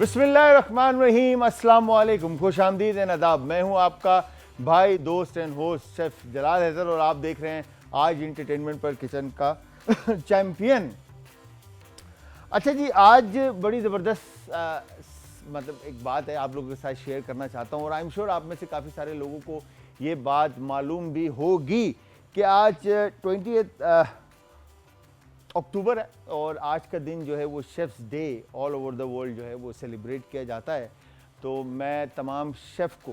बिस्मिल्लाहिर्रहमानिर्रहीम, अस्सलाम वालेकुम, खुश आमदीद एंड आदाब। मैं हूं आपका भाई, दोस्त एंड होस्ट शेफ जलाल हैदर और आप देख रहे हैं आज इंटरटेनमेंट पर किचन का चैम्पियन। अच्छा जी, आज बड़ी ज़बरदस्त मतलब एक बात है आप लोगों के साथ शेयर करना चाहता हूं और आई एम श्योर आप में से काफ़ी सारे लोगों को ये बात मालूम भी होगी कि आज 20 अक्टूबर है और आज का दिन जो है वो chefs day all over the world जो है वो सेलिब्रेट किया जाता है। तो मैं तमाम शेफ़ को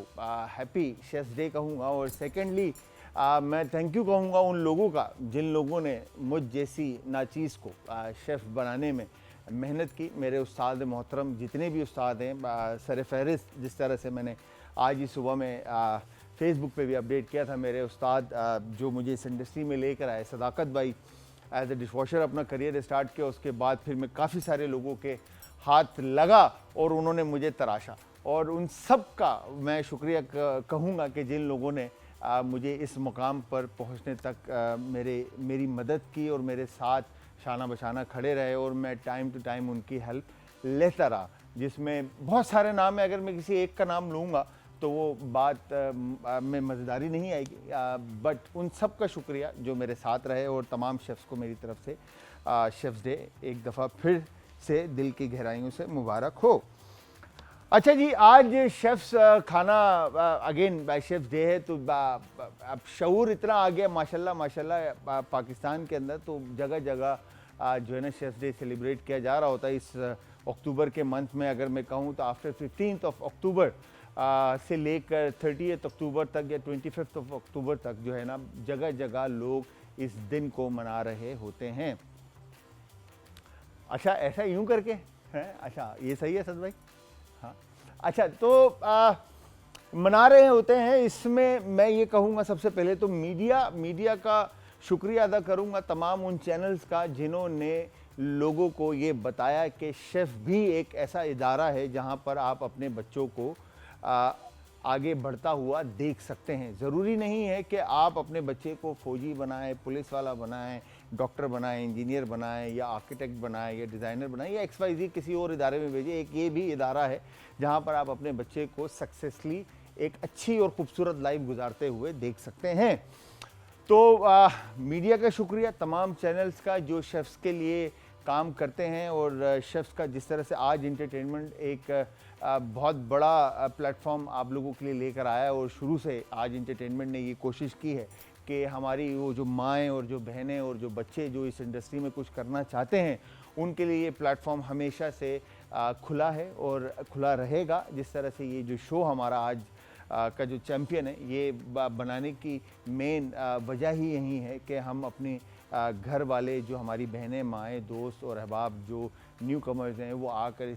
हैप्पी शेफ़्स डे कहूँगा और सेकेंडली मैं थैंक यू कहूँगा उन लोगों का जिन लोगों ने मुझ जैसी नाचीज़ को शेफ़ बनाने में मेहनत की। मेरे उस्ताद मोहतरम जितने भी उस्ताद हैं, सर फहरिस्त जिस तरह से मैंने आज ही सुबह में फेसबुक पे भी अपडेट किया था, मेरे उस्ताद जो मुझे इस इंडस्ट्री में लेकर आए, सदाकत भाई एज ए डिशवॉशर अपना करियर स्टार्ट किया। उसके बाद फिर मैं काफ़ी सारे लोगों के हाथ लगा और उन्होंने मुझे तराशा और उन सब का मैं शुक्रिया कहूँगा कि जिन लोगों ने मुझे इस मुकाम पर पहुँचने तक मेरी मदद की और मेरे साथ शाना बशाना खड़े रहे और मैं टाइम टू टाइम उनकी हेल्प लेता रहा, जिसमें बहुत सारे नाम है। अगर मैं किसी एक का नाम लूँगा तो वो बात में मज़ेदारी नहीं आएगी, बट उन सब का शुक्रिया जो मेरे साथ रहे और तमाम शेफ़्स को मेरी तरफ से शेफ़्स डे एक दफ़ा फिर से दिल की गहराइयों से मुबारक हो। अच्छा जी, आज शेफ़्स खाना अगेन बाय शेफ़्स डे है तो अब शऊर इतना आ गया माशाल्लाह माशाल्लाह पाकिस्तान के अंदर, तो जगह जगह जो है ना शेफ़्स डे सेलिब्रेट किया जा रहा होता है। इस अक्टूबर के मंथ में अगर मैं कहूँ तो आफ्टर 15 अक्टूबर से लेकर 30 अक्टूबर तक या 25 अक्टूबर तक जो है ना जगह जगह लोग इस दिन को मना रहे होते हैं। अच्छा, ऐसा यूं करके हैं? अच्छा, ये सही है सद भाई। हाँ, अच्छा तो मना रहे होते हैं। इसमें मैं ये कहूँगा सबसे पहले तो मीडिया का शुक्रिया अदा करूँगा, तमाम उन चैनल्स का जिन्होंने लोगों को ये बताया कि शेफ़ भी एक ऐसा इदारा है जहाँ पर आप अपने बच्चों को आगे बढ़ता हुआ देख सकते हैं। ज़रूरी नहीं है कि आप अपने बच्चे को फ़ौजी बनाएं, पुलिस वाला बनाएं, डॉक्टर बनाएं, इंजीनियर बनाएं या आर्किटेक्ट बनाएं या डिज़ाइनर बनाएं या XYZ किसी और इदारे में भेजें। एक ये भी इदारा है जहां पर आप अपने बच्चे को सक्सेसफुली एक अच्छी और ख़ूबसूरत लाइफ गुजारते हुए देख सकते हैं। तो मीडिया का शुक्रिया, तमाम चैनल्स का जो शेफ़्स के लिए काम करते हैं और शेफ़्स का जिस तरह से आज इंटरटेनमेंट एक बहुत बड़ा प्लेटफॉर्म आप लोगों के लिए लेकर आया है और शुरू से आज इंटरटेनमेंट ने ये कोशिश की है कि हमारी वो जो माएँ और जो बहनें और जो बच्चे जो इस इंडस्ट्री में कुछ करना चाहते हैं उनके लिए ये प्लेटफॉर्म हमेशा से खुला है और खुला रहेगा। जिस तरह से ये जो शो हमारा आज का जो चैम्पियन है ये बनाने की मेन वजह ही यही है कि हम अपने घर वाले जो हमारी बहनें, माएँ, दोस्त और अहबाब जो न्यू कमर्स हैं वो आकर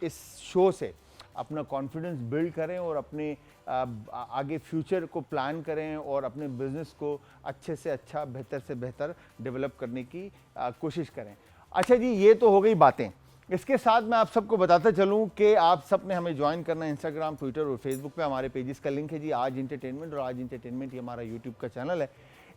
इस शो से अपना कॉन्फिडेंस बिल्ड करें और अपने आगे फ्यूचर को प्लान करें और अपने बिज़नेस को अच्छे से अच्छा, बेहतर से बेहतर डेवलप करने की कोशिश करें। अच्छा जी, ये तो हो गई बातें। इसके साथ मैं आप सबको बताता चलूं कि आप सब ने हमें ज्वाइन करना है इंस्टाग्राम, ट्विटर और फेसबुक पे। हमारे पेजेस का लिंक है जी आज इंटरटेनमेंट और आज इंटरटेनमेंट ही हमारा यूट्यूब का चैनल है।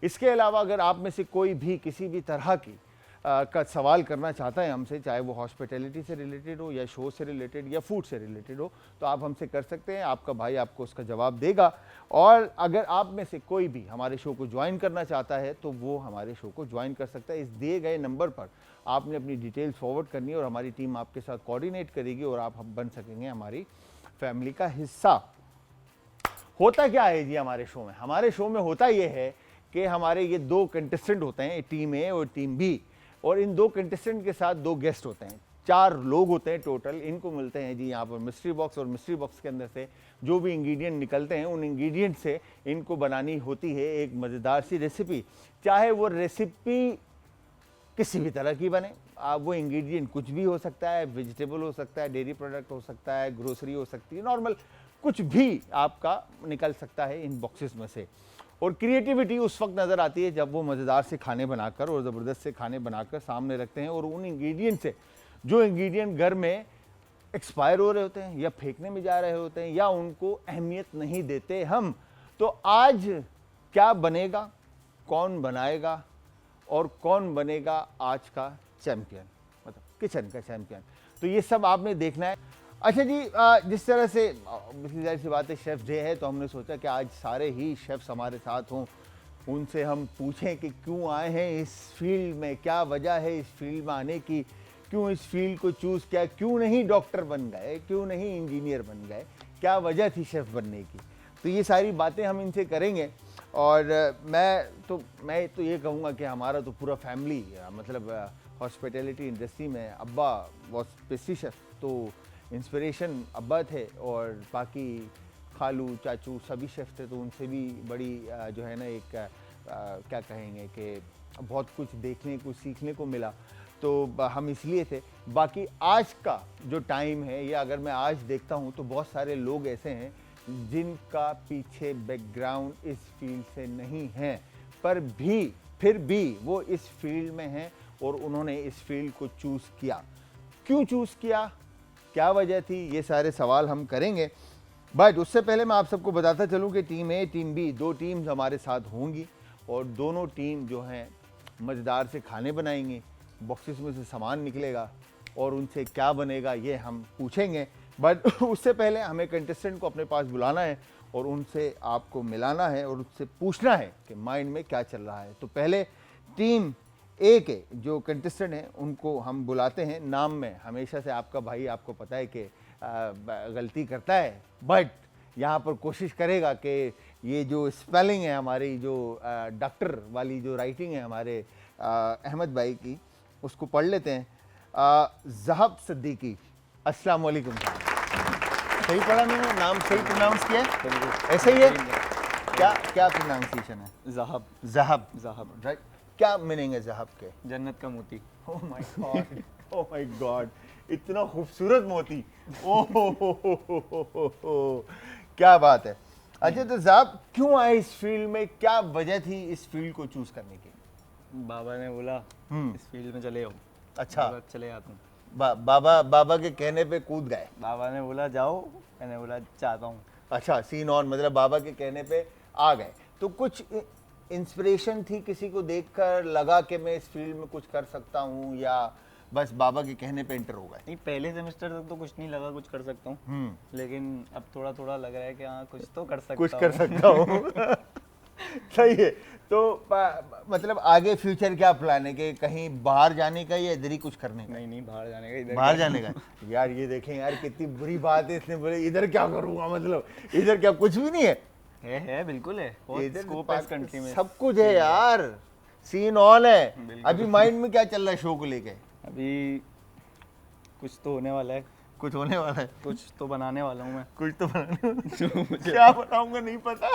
इसके अलावा अगर आप में से कोई भी किसी भी तरह की का सवाल करना चाहता है हमसे, चाहे वो हॉस्पिटैलिटी से रिलेटेड हो या शो से रिलेटेड या फूड से रिलेटेड हो, तो आप हमसे कर सकते हैं। आपका भाई आपको उसका जवाब देगा। और अगर आप में से कोई भी हमारे शो को ज्वाइन करना चाहता है तो वो हमारे शो को ज्वाइन कर सकता है। इस दिए गए नंबर पर आपने अपनी डिटेल्स फॉरवर्ड करनी है और हमारी टीम आपके साथ कोऑर्डिनेट करेगी और आप बन सकेंगे हमारी फैमिली का हिस्सा। होता क्या है जी हमारे शो में? हमारे शो में होता ये है कि हमारे ये दो कंटेस्टेंट होते हैं, टीम ए और टीम बी, और इन दो कंटेस्टेंट के साथ दो गेस्ट होते हैं। 4 लोग होते हैं टोटल। इनको मिलते हैं जी यहाँ पर मिस्ट्री बॉक्स और मिस्ट्री बॉक्स के अंदर से जो भी इंग्रेडिएंट निकलते हैं उन इंग्रेडिएंट से इनको बनानी होती है एक मज़ेदार सी रेसिपी। चाहे वो रेसिपी किसी भी तरह की बने, वो इंग्रेडिएंट कुछ भी हो सकता है, वेजिटेबल हो सकता है, डेयरी प्रोडक्ट हो सकता है, ग्रोसरी हो सकती है, नॉर्मल कुछ भी आपका निकल सकता है इन बॉक्सेस में से। और क्रिएटिविटी उस वक्त नज़र आती है जब वो मज़ेदार से खाने बनाकर और ज़बरदस्त से खाने बनाकर सामने रखते हैं और उन इंग्रेडिएंट से जो इंग्रेडिएंट घर में एक्सपायर हो रहे होते हैं या फेंकने में जा रहे होते हैं या उनको अहमियत नहीं देते हम। तो आज क्या बनेगा, कौन बनाएगा और कौन बनेगा आज का चैम्पियन, मतलब किचन का चैम्पियन। तो ये सब आपने देखना है। अच्छा जी, जिस तरह से जाहिर सी बात है शेफ़ डे है, तो हमने सोचा कि आज सारे ही शेफ़्स हमारे साथ हों, उनसे हम पूछें कि क्यों आए हैं इस फील्ड में, क्या वजह है इस फील्ड में आने की, क्यों इस फील्ड को चूज़ किया, क्यों नहीं डॉक्टर बन गए, क्यों नहीं इंजीनियर बन गए, क्या वजह थी शेफ़ बनने की। तो ये सारी बातें हम इनसे करेंगे। और मैं तो ये कहूँगा कि हमारा तो पूरा फैमिली, मतलब हॉस्पिटैलिटी इंडस्ट्री में अब्बा वॉज पेस्ट्री शेफ़, तो इंस्पिरेशन अब्बा थे, और बाकी खालू चाचू सभी शेफ़ थे, तो उनसे भी बड़ी जो है ना एक क्या कहेंगे कि बहुत कुछ देखने को सीखने को मिला, तो हम इसलिए थे। बाकी आज का जो टाइम है, ये अगर मैं आज देखता हूँ तो बहुत सारे लोग ऐसे हैं जिनका पीछे बैकग्राउंड इस फील्ड से नहीं है, फिर भी वो इस फील्ड में हैं और उन्होंने इस फील्ड को चूज़ किया। क्यों चूज़ किया, क्या वजह थी, ये सारे सवाल हम करेंगे। बट उससे पहले मैं आप सबको बताता चलूँ कि टीम ए टीम बी, दो टीम्स हमारे साथ होंगी, और दोनों टीम जो हैं मज़ेदार से खाने बनाएंगी, बॉक्सेस में से सामान निकलेगा और उनसे क्या बनेगा ये हम पूछेंगे। बट उससे पहले हमें कंटेस्टेंट को अपने पास बुलाना है और उनसे आपको मिलाना है और उससे पूछना है कि माइंड में क्या चल रहा है। तो पहले टीम ए के जो कंटेस्टेंट हैं उनको हम बुलाते हैं। नाम में हमेशा से आपका भाई, आपको पता है कि गलती करता है, बट यहाँ पर कोशिश करेगा कि ये जो स्पेलिंग है हमारी, जो डॉक्टर वाली जो राइटिंग है हमारे अहमद भाई की, उसको पढ़ लेते हैं। ज़हब सिद्दीकी, अस्सलाम वालेकुम। सही पढ़ा मैंने, नाम सही प्रोनाउंस किया है? ऐसे ही है? क्या प्रोनाउंसिएशन है? ज़हब। ज़हब, ज़हब, राइट। क्या मीनिंग है ज़हब के? जन्नत का मोती। ओह my God, oh my God, इतना खूबसूरत मोती, ओह क्या बात है। अच्छा, तो ज़हब क्यों आए इस फील्ड में, क्या वजह थी इस फील्ड को चूज करने की? बाबा ने बोला इस फील्ड में चले आओ। अच्छा, चले आता हूँ। बाबा के कहने पे कूद गए? बाबा ने बोला जाओ, मैंने बोला चाहता हूँ। अच्छा, सीन ऑन, मतलब बाबा के कहने पे आ गए। तो कुछ इंस्पिरेशन थी, किसी को देखकर लगा कि मैं इस फील्ड में कुछ कर सकता हूँ, या बस बाबा के कहने पे एंटर हो गए? नहीं, पहले सेमेस्टर तक तो कुछ नहीं लगा कुछ कर सकता हूँ, लेकिन अब थोड़ा थोड़ा लग रहा है कि हाँ कुछ तो कर सकता हूँ। सही है। तो मतलब आगे फ्यूचर क्या प्लान है, कि कहीं बाहर जाने का या इधर ही कुछ करने का? नहीं, बाहर जाने का। इधर बाहर जाने का? यार ये देखें यार, कितनी बुरी बात है, इसने बोले इधर क्या करूँगा, मतलब इधर क्या कुछ भी नहीं है? बिल्कुल है, बहुत स्कोप है इस कंट्री में, सब कुछ है यार, सीन ऑन है। अभी माइंड में क्या चल रहा है शो को लेके? अभी कुछ तो होने वाला है। कुछ होने वाला है? कुछ तो बनाने वाला हूँ मैं। कुछ तो बनाने क्या बनाऊंगा नहीं पता,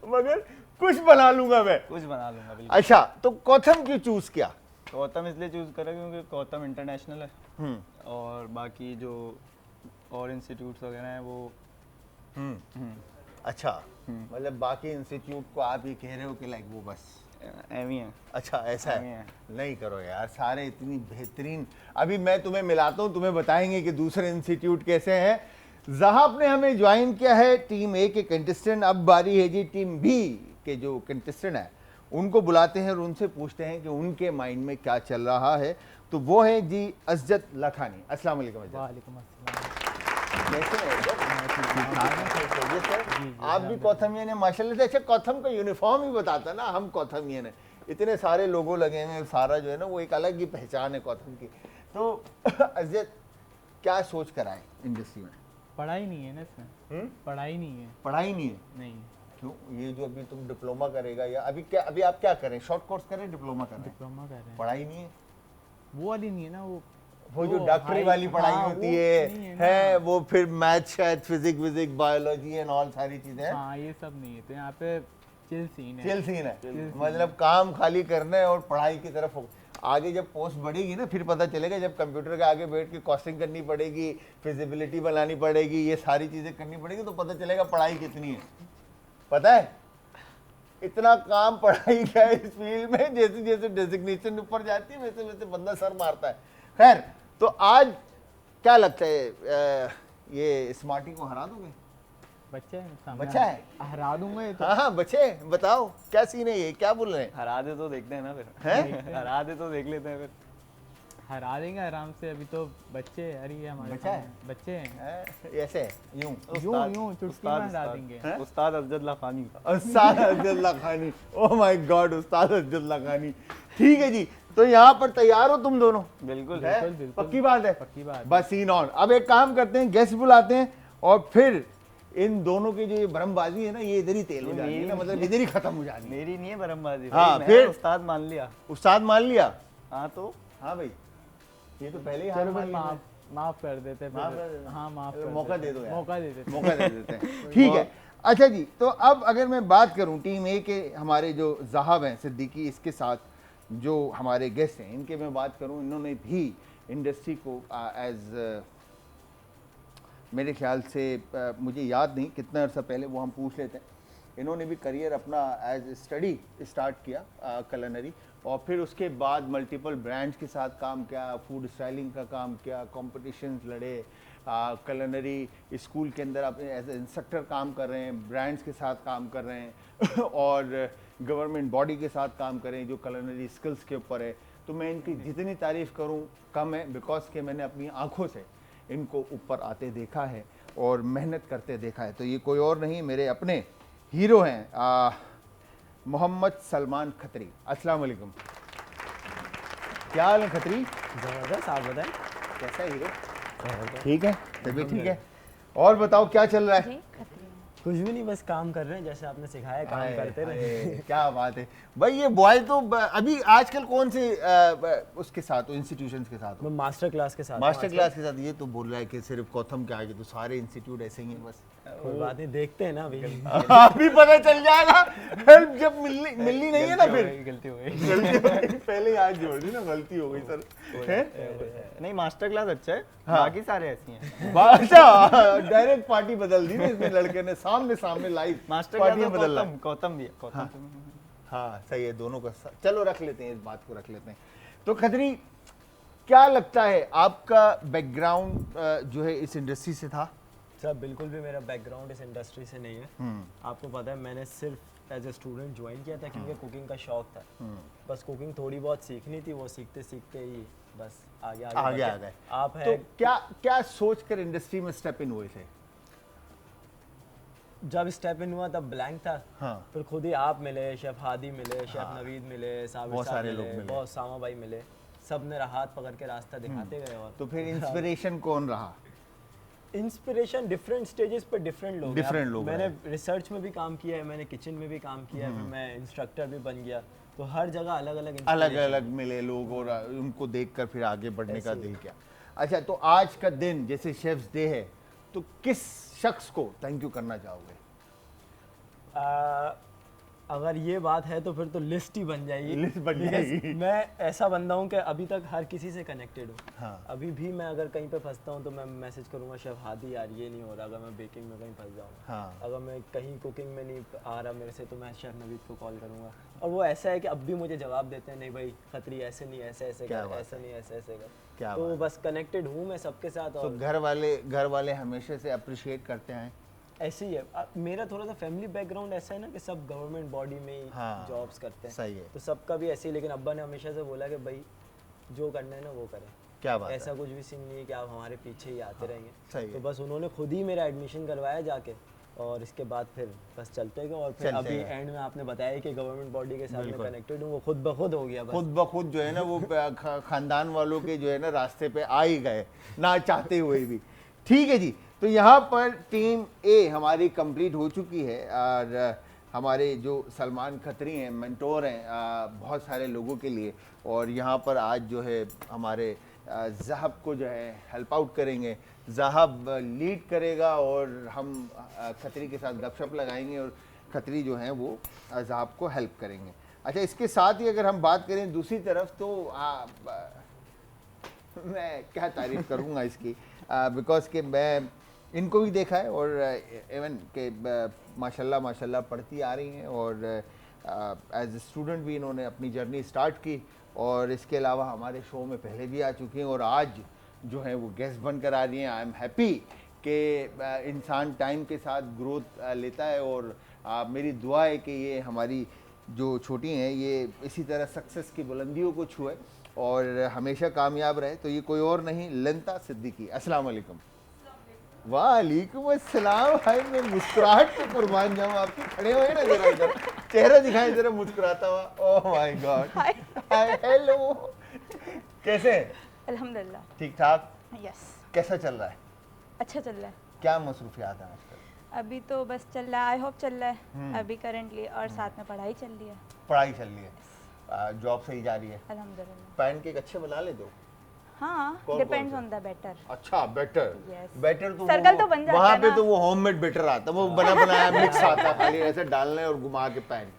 मगर कुछ बना लूंगा मैं। कुछ बना लूंगा बिल्कुल। अच्छा, तो गौतम क्यों चूज किया? गौतम इसलिए चूज करा क्योंकि गौतम इंटरनेशनल है, और बाकी जो और इंस्टीट्यूट्स वगैरह हैं वो अच्छा, मतलब बाकी इंस्टीट्यूट को आप ये कह रहे हो कि लाइक वो बस एवी है? अच्छा, ऐसा है। नहीं करो यार, सारे इतनी बेहतरीन। अभी मैं तुम्हें मिलाता हूँ, तुम्हें बताएंगे कि दूसरे इंस्टीट्यूट कैसे हैं। ज़हाब ने हमें ज्वाइन किया है, टीम ए के कंटेस्टेंट। अब बारी है जी टीम बी के जो कंटेस्टेंट है, उनको बुलाते हैं और उनसे पूछते हैं कि उनके माइंड में क्या चल रहा है। तो वो है जी असजद लखानी। अस्सलाम वालेकुम। वालेकुम अस्सलाम। कैसे हैं? आप भी कौथमियन है माशाल्लाह से। अच्छा, कौथम का यूनिफॉर्म ही बताता ना, हम कौथमियन है, इतने सारे लोगो लगे हैं, सारा जो है ना वो एक अलग ही पहचान है कौथम की। तो असजद, क्या सोच कर आए इंडस्ट्री में? पढ़ाई नहीं है ना इसमें। पढ़ाई नहीं है। पढ़ाई नहीं है? नहीं। क्यों? ये जो अभी तुम डिप्लोमा करेगा, या अभी आप क्या करें, शॉर्ट कोर्स करें, डिप्लोमा करें? डिप्लोमा कर रहे हैं। पढ़ाई नहीं है? वो वाली नहीं है ना, वो जो डॉक्टरी वाली पढ़ाई होती है वो फिर मैथ, शायद फिजिक्स, बायोलॉजी एंड ऑल सारी चीजें हैं। हाँ, ये सब नहीं है। तो यहाँ पे चिल सीन है, मतलब काम खाली करना है और पढ़ाई की तरफ आगे जब पोस्ट बढ़ेगी ना, फिर पता चलेगा, जब कंप्यूटर के आगे बैठ के कॉस्टिंग करनी पड़ेगी, फिजिबिलिटी बनानी पड़ेगी, ये सारी चीजें करनी पड़ेगी, तो पता चलेगा पढ़ाई कितनी है। पता है इतना काम पढ़ाई का है इस फील्ड में, जैसे जैसे डेजिग्नेशन ऊपर जाती है वैसे वैसे बंदा सर मारता है। खैर, तो आज क्या लगता है, ये स्मार्टी को हरा दोगे? बच्चा है, हरा दूंगा ये तो। हाँ, बच्चे बताओ क्या सीन है, ये क्या बोल रहे हैं? हरा दे तो देखते हैं ना फिर। हैं? हरा दे तो देख लेते हैं फिर। हरा देंगे आराम से। अभी तो बच्चे हैं, अरे ये हमारे बच्चा है? सामने बच्चे हैं। ऐसे यूं यूं चुटकी में हरा देंगे। उस्ताद अफजल खानी। उस्ताद अब्दुल्ला खानी, ओह माय गॉड, उस्ताद अब्दुल्ला खानी। ठीक है जी, तो यहाँ पर तैयार हो तुम दोनों? बिल्कुल है? बिल्कुल। पक्की बात है? पक्की बात। बस सीन ऑन। अब एक काम करते हैं, गेस्ट बुलाते हैं और फिर इन दोनों की जो ये भ्रमबाजी है ना, ये इधर ही तेल हो जानी है ना, मतलब इधर ही खत्म हो जानी है। मेरी नहीं है बरमबाजी। हाँ, मैं फिर? उस्ताद मान लिया। उस्ताद मान लिया? हाँ तो हाँ भाई, ये तो पहले ही हार चलो मान फिर लिया। माफ कर देते हैं। माफ कर देते? हाँ माफ चलो, कर मौका देते दे दो हैं। यार। मौका दे देते हैं। मौका दे देते हैं। ठीक है, अच्छा जी, तो अब अगर मैं बात करूं टीम ए के हमारे जो ज़हाब हैं सिद्दीकी, इसके साथ जो हमारे गेस्ट हैं, इनके मैं बात करूं, इन्होंने भी इंडस्ट्री को एज मेरे ख्याल से मुझे याद नहीं कितना अर्सा पहले, वो हम पूछ लेते हैं, इन्होंने भी करियर अपना एज स्टडी स्टार्ट किया कलनरी, और फिर उसके बाद मल्टीपल ब्रांड्स के साथ काम किया, फूड स्टाइलिंग का काम किया, कॉम्पिटिशन्स लड़े, कलनरी स्कूल के अंदर अपने एज इंस्ट्रक्टर काम कर रहे हैं, ब्रांड्स के साथ काम कर रहे हैं और गवर्नमेंट बॉडी के साथ काम कर रहे हैं जो कलनरी स्किल्स के ऊपर है। तो मैं इनकी जितनी तारीफ़ करूं कम है, बिकॉज के मैंने अपनी आंखों से इनको ऊपर आते देखा है और मेहनत करते देखा है। तो ये कोई और नहीं, मेरे अपने हीरो हैं मोहम्मद सलमान खत्री। अस्सलाम वालेकुम। क्या हाल है खत्री? जबरदस्त। आप बताएं। कैसा है हीरो? ठीक है, तबीयत ठीक है। और बताओ क्या चल रहा है? कुछ भी नहीं, बस काम कर रहे हैं जैसे आपने सिखाया, काम हाय, करते रहे। हाय, क्या बात है भाई। ये बॉय तो अभी आजकल कौन से उसके साथ, इंस्टीट्यूशंस के साथ? मैं मास्टर क्लास के साथ मास्टर क्लास के साथ। ये तो बोल रहा है कि सिर्फ गौतम के आगे तो सारे इंस्टीट्यूट ऐसे ही हैं बस। कोई बात नहीं, देखते हैं ना अभी। अभी पता चल जाएगा, हेल्प जब मिलनी नहीं है ना फिर। गलती हो गई। गलती हो गई, पहले ही आज जोड़ दी ना, गलती हो गई सर। नहीं, मास्टर क्लास अच्छा है। हाँ। बाकी सारे ऐसी हैं। अच्छा, डायरेक्ट पार्टी बदल दी ना इसमें लड़के ने, सामने सामने लाइव मास्टर क्लास पार्टियां तो बदल रहा है। गौतम भी है। गौतम हाँ सही है, दोनों का चलो रख लेते हैं, इस बात को रख लेते हैं। तो खत्री, क्या लगता है आपका बैकग्राउंड जो है इस इंडस्ट्री से था? सर बिल्कुल भी मेरा बैकग्राउंड इस इंडस्ट्री से नहीं है। आपको पता है, मैंने सिर्फ एज ए स्टूडेंट ज्वाइन किया था क्योंकि कुकिंग का शौक था। बस कुकिंग थोड़ी बहुत सीखनी थी, वो सीखते सीखते ही बस आगे आ बढ़ गए। गए। आप तो है क्या सोच कर इंडस्ट्री में स्टेप इन हुए थे? जब स्टेप इन हुआ तब ब्लैंक था। हाँ। फिर खुद ही आप मिले, शेफ हादी मिले, शेफ नवीद मिले, साबिर बहुत साहब सारे लोग मिले। बहुत सामा भाई मिले। सब ने हाथ पकड़ के रास्ता दिखाते गए। और तो फिर इंस्पिरेशन कौन रहा? इंस्पिरेशन डिफरेंट स्टेजेस पर डिफरेंट लोग हैं। Different अब लोग मैंने हैं। रिसर्च में भी काम किया है, मैंने किचन में भी काम किया है, फिर मैं इंस्ट्रक्टर भी बन गया। तो हर जगह अलग अलग अलग अलग मिले लोग और उनको देखकर फिर आगे बढ़ने का ऐसे ही। दिल किया। अच्छा, तो आज का दिन जैसे शेफ्स डे है, तो किस शख्स को थैंक यू करना चाहोगे? अगर ये बात है तो फिर तो लिस्ट ही बन जाएगी। लिस्ट बन Because जाएगी। मैं ऐसा बंदा हूँ कि अभी तक हर किसी से कनेक्टेड हूँ। हाँ। अभी भी मैं अगर कहीं पे फंसता हूँ तो मैं मैसेज करूँगा, शेफ हादी यार ये नहीं हो रहा। अगर मैं बेकिंग में कहीं फंस जाऊँगा, हाँ। अगर मैं कहीं कुकिंग में नहीं आ रहा मेरे से, तो मैं शेफ नवीद को कॉल करूँगा। और वो ऐसा है कि अब भी मुझे जवाब देते हैं, नहीं भाई खत्री ऐसे नहीं, ऐसे ऐसे क्या कर, बात ऐसे नहीं, ऐसे ऐसे कर। क्या तो बात बस कनेक्टेड हूँ मैं सबके साथ। तो और घर वाले हमेशा से अप्रिशिएट करते हैं। ऐसे ही है। मेरा थोड़ा सा फैमिली बैकग्राउंड ऐसा है ना कि सब गवर्नमेंट बॉडी में ही हाँ, जॉब्स करते हैं। सही है। तो सबका भी ऐसे ही। लेकिन अब्बा ने हमेशा से बोला कि भाई जो करना है ना वो करें। क्या बात ऐसा है। कुछ भी सीन नहीं है कि आप हमारे पीछे ही आते रहेंगे। सही है। तो बस उन्होंने खुद ही मेरा एडमिशन करवाया जाके, और इसके बाद फिर बस चलते गए। और फिर चलते अभी गए। एंड में आपने बताया कि गवर्नमेंट बॉडी के साथ में बिल्कुल। कनेक्टेड हूँ, वो खुद ब खुद हो गया बस। खुद ब खुद जो है ना वो खानदान वालों के जो है ना रास्ते पे आ ही गए, ना चाहते हुए भी। ठीक है जी, तो यहाँ पर टीम ए हमारी कंप्लीट हो चुकी है और हमारे जो सलमान खत्री हैं, मेंटोर हैं बहुत सारे लोगों के लिए, और यहाँ पर आज जो है हमारे ज़हाब को जो है हेल्प आउट करेंगे। ज़हाब लीड करेगा और हम खत्री के साथ गपशप लगाएंगे और खत्री जो हैं वो ज़हाब को हेल्प करेंगे। अच्छा, इसके साथ ही अगर हम बात करें दूसरी तरफ, तो मैं क्या तारीफ़ करूँगा इसकी, बिकॉज कि मैं इनको भी देखा है और इवन के माशाल्लाह पढ़ती आ रही हैं और एज ए स्टूडेंट भी इन्होंने अपनी जर्नी स्टार्ट की, और इसके अलावा हमारे शो में पहले भी आ चुकी हैं और आज जो है वो गेस्ट बनकर आ रही हैं। आई एम हैप्पी कि इंसान टाइम के साथ ग्रोथ लेता है, और मेरी दुआ है कि ये हमारी जो छोटी हैं ये इसी तरह सक्सेस की बुलंदियों को छुए और हमेशा कामयाब रहे। तो ये कोई और नहीं, लंता सिद्दीकी। अस्सलाम वालेकुम। वालेकुम अस्सलाम। भाई मैं मुस्कुराहट पे कुर्बान जाऊं आपके। खड़े हुए ना जरा इधर, चेहरा दिखाएं जरा मुस्कुराता हुआ। ओह माय गॉड। हाय हेलो, कैसे हैं? अल्हम्दुलिल्लाह। ठीक ठाक। यस, कैसा चल रहा है? अच्छा चल रहा है। क्या मसरूफियात हैं आजकल? अभी तो बस चल रहा है, आई होप चल रहा है अभी करंटली, और साथ में पढ़ाई चल रही है। पढ़ाई चल रही है, जॉब सही जा रही है। अल्हम्दुलिल्लाह। पैनकेक अच्छे बना ले दो। हाँ, कौन डिपेंड्स से? On the better. अच्छा, बेटर। Yes. बेटर तो सर्कल तो बन जाता वहाँ है पे ना। तो वो होममेड बेटर आता है, वो बना बनाया मिक्स आता है, खाली ऐसे डालना है और घुमा के पैन।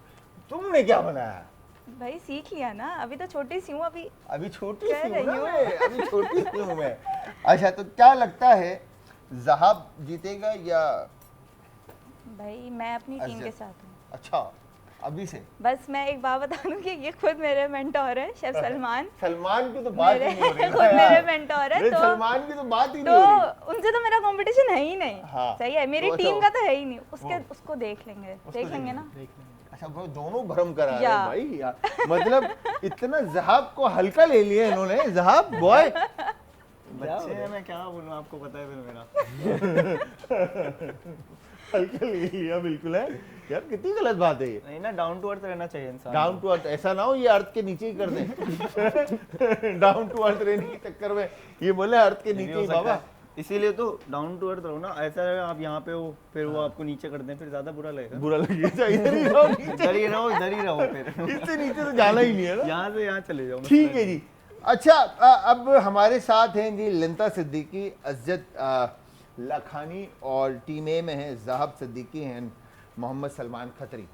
तुमने क्या बनाया? भाई सीख लिया ना, अभी तो छोटी सी हूँ अभी छोटी कह सी हूँ रही ना हूँ। मैं, अभी छोटी सी हूँ मैं। अच्छा, तो क्या लगता है ज़हाब जीतेगा या? भाई मैं अपनी टीम अजय। के साथ हूँ। अच्छा, अभी से? बस मैं एक बात बता दूं कि ये खुद मेरे मेंटोर है, शेफ सलमान। सलमान की तो बात ही नहीं हो रही खुद ना मेरे यार। मेंटोर है, अरे तो सलमान की तो बात ही तो नहीं हो रही। उनसे तो मेरा कंपटीशन है ही नहीं। हाँ। सही है, मेरी तो अच्छा, टीम का तो है ही नहीं, उसके वो। उसको देख लेंगे, देख लेंगे ना। देख लेंगे। अच्छा, वो दोनों भरम करा रहे हैं या। भाई यार। मतलब इतना ज़हाब को हल्का ले लिया इन्होंने। ज़हाब बॉय बच्चे हैं, मैं क्या बोलूँ, आपको पता है फिर मेरा। हल्का ले लिया बिल्कुल है यार। कितनी गलत बात है ये। नहीं ना, डाउन टू अर्थ रहना चाहिए इंसान। डाउन टू अर्थ ऐसा ना हो ये अर्थ के नीचे ही कर दें। डाउन टू अर्थ रहने के चक्कर में ये बोले अर्थ के ये भी नीचे हो ही सकता बाबा। है। इसीलिए तो डाउन टू अर्थ रहो ना, ऐसा है आप यहाँ पे हो फिर वो आपको नीचे कर दें, फिर ज्यादा बुरा लगेगा। बुरा लगेगा, इधर ही रहो नीचे। इधर ही रहो, इधर ही रहो फिर। इससे नीचे तो जाना ही नहीं है ना। यहाँ से यहाँ चले जाओ। ठीक है जी। अच्छा, अब हमारे साथ हैं जी लंता सिद्दीकी, अज़्ज़त लखानी, और टीम ए में है ज़हाब सिद्दीकी हैं, मोहम्मद सलमान खत्री।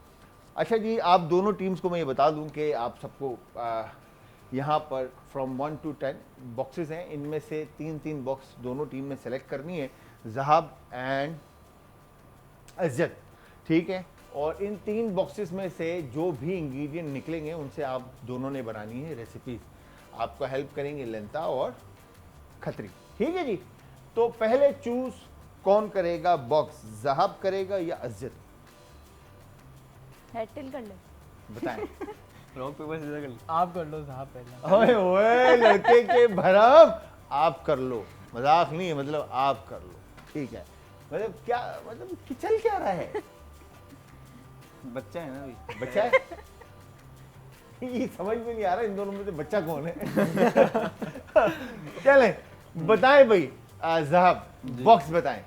अच्छा जी, आप दोनों टीम्स को मैं ये बता दूं कि आप सबको यहाँ पर फ्रॉम 1 to 10 बॉक्सेस हैं, इनमें से 3-3 बॉक्स दोनों टीम में सेलेक्ट करनी है, ज़हाब एंड अज़्ज़त, ठीक है। और इन 3 बॉक्सेस में से जो भी इंग्रेडिएंट निकलेंगे उनसे आप दोनों ने बनानी है रेसिपीज। आपको हेल्प करेंगे लंता और खत्री, ठीक है जी। तो पहले चूज कौन करेगा बॉक्स, ज़हाब करेगा या अज़्ज़त? हेड टिल कर ले। बताएं। रॉक पेपर सीधा कर लो। आप कर लो साहब पहले। ओए ओए, लड़के के भरम, आप कर लो, मजाक नहीं है, मतलब आप कर लो, ठीक है। मतलब क्या, मतलब कि चल क्या रहा है? बच्चा है ना अभी। बच्चा है? ये समझ में नहीं आ रहा इन दोनों में से बच्चा कौन है। चले बताएं भाई, ज़हाब बॉक्स बताएं।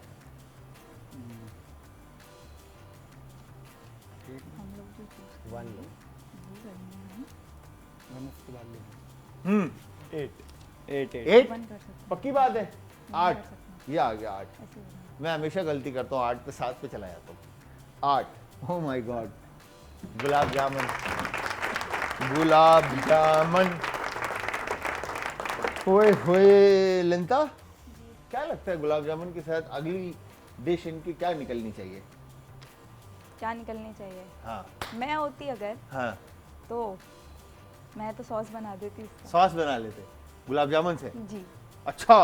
वन लो। एट 8 वन कर सकते पक्की बात है। 8 सकते ये आ गया 8। हैं, ऐसे ही मैं हमेशा गलती करता हूँ, 8 पे 7 पे चला जाता हूँ। 8, ओह माय गॉड। गुलाब जामुन, गुलाब जामुन। ओए होए लंता, क्या लगता है गुलाब जामुन के साथ अगली डिश इनकी क्या निकलनी चाहिए? क्या निकलनी चाहिए? हाँ मैं होती अगर, हाँ, तो मैं तो सॉस बना देती इसका। सॉस बना लेते गुलाब जामुन से। जी, अच्छा,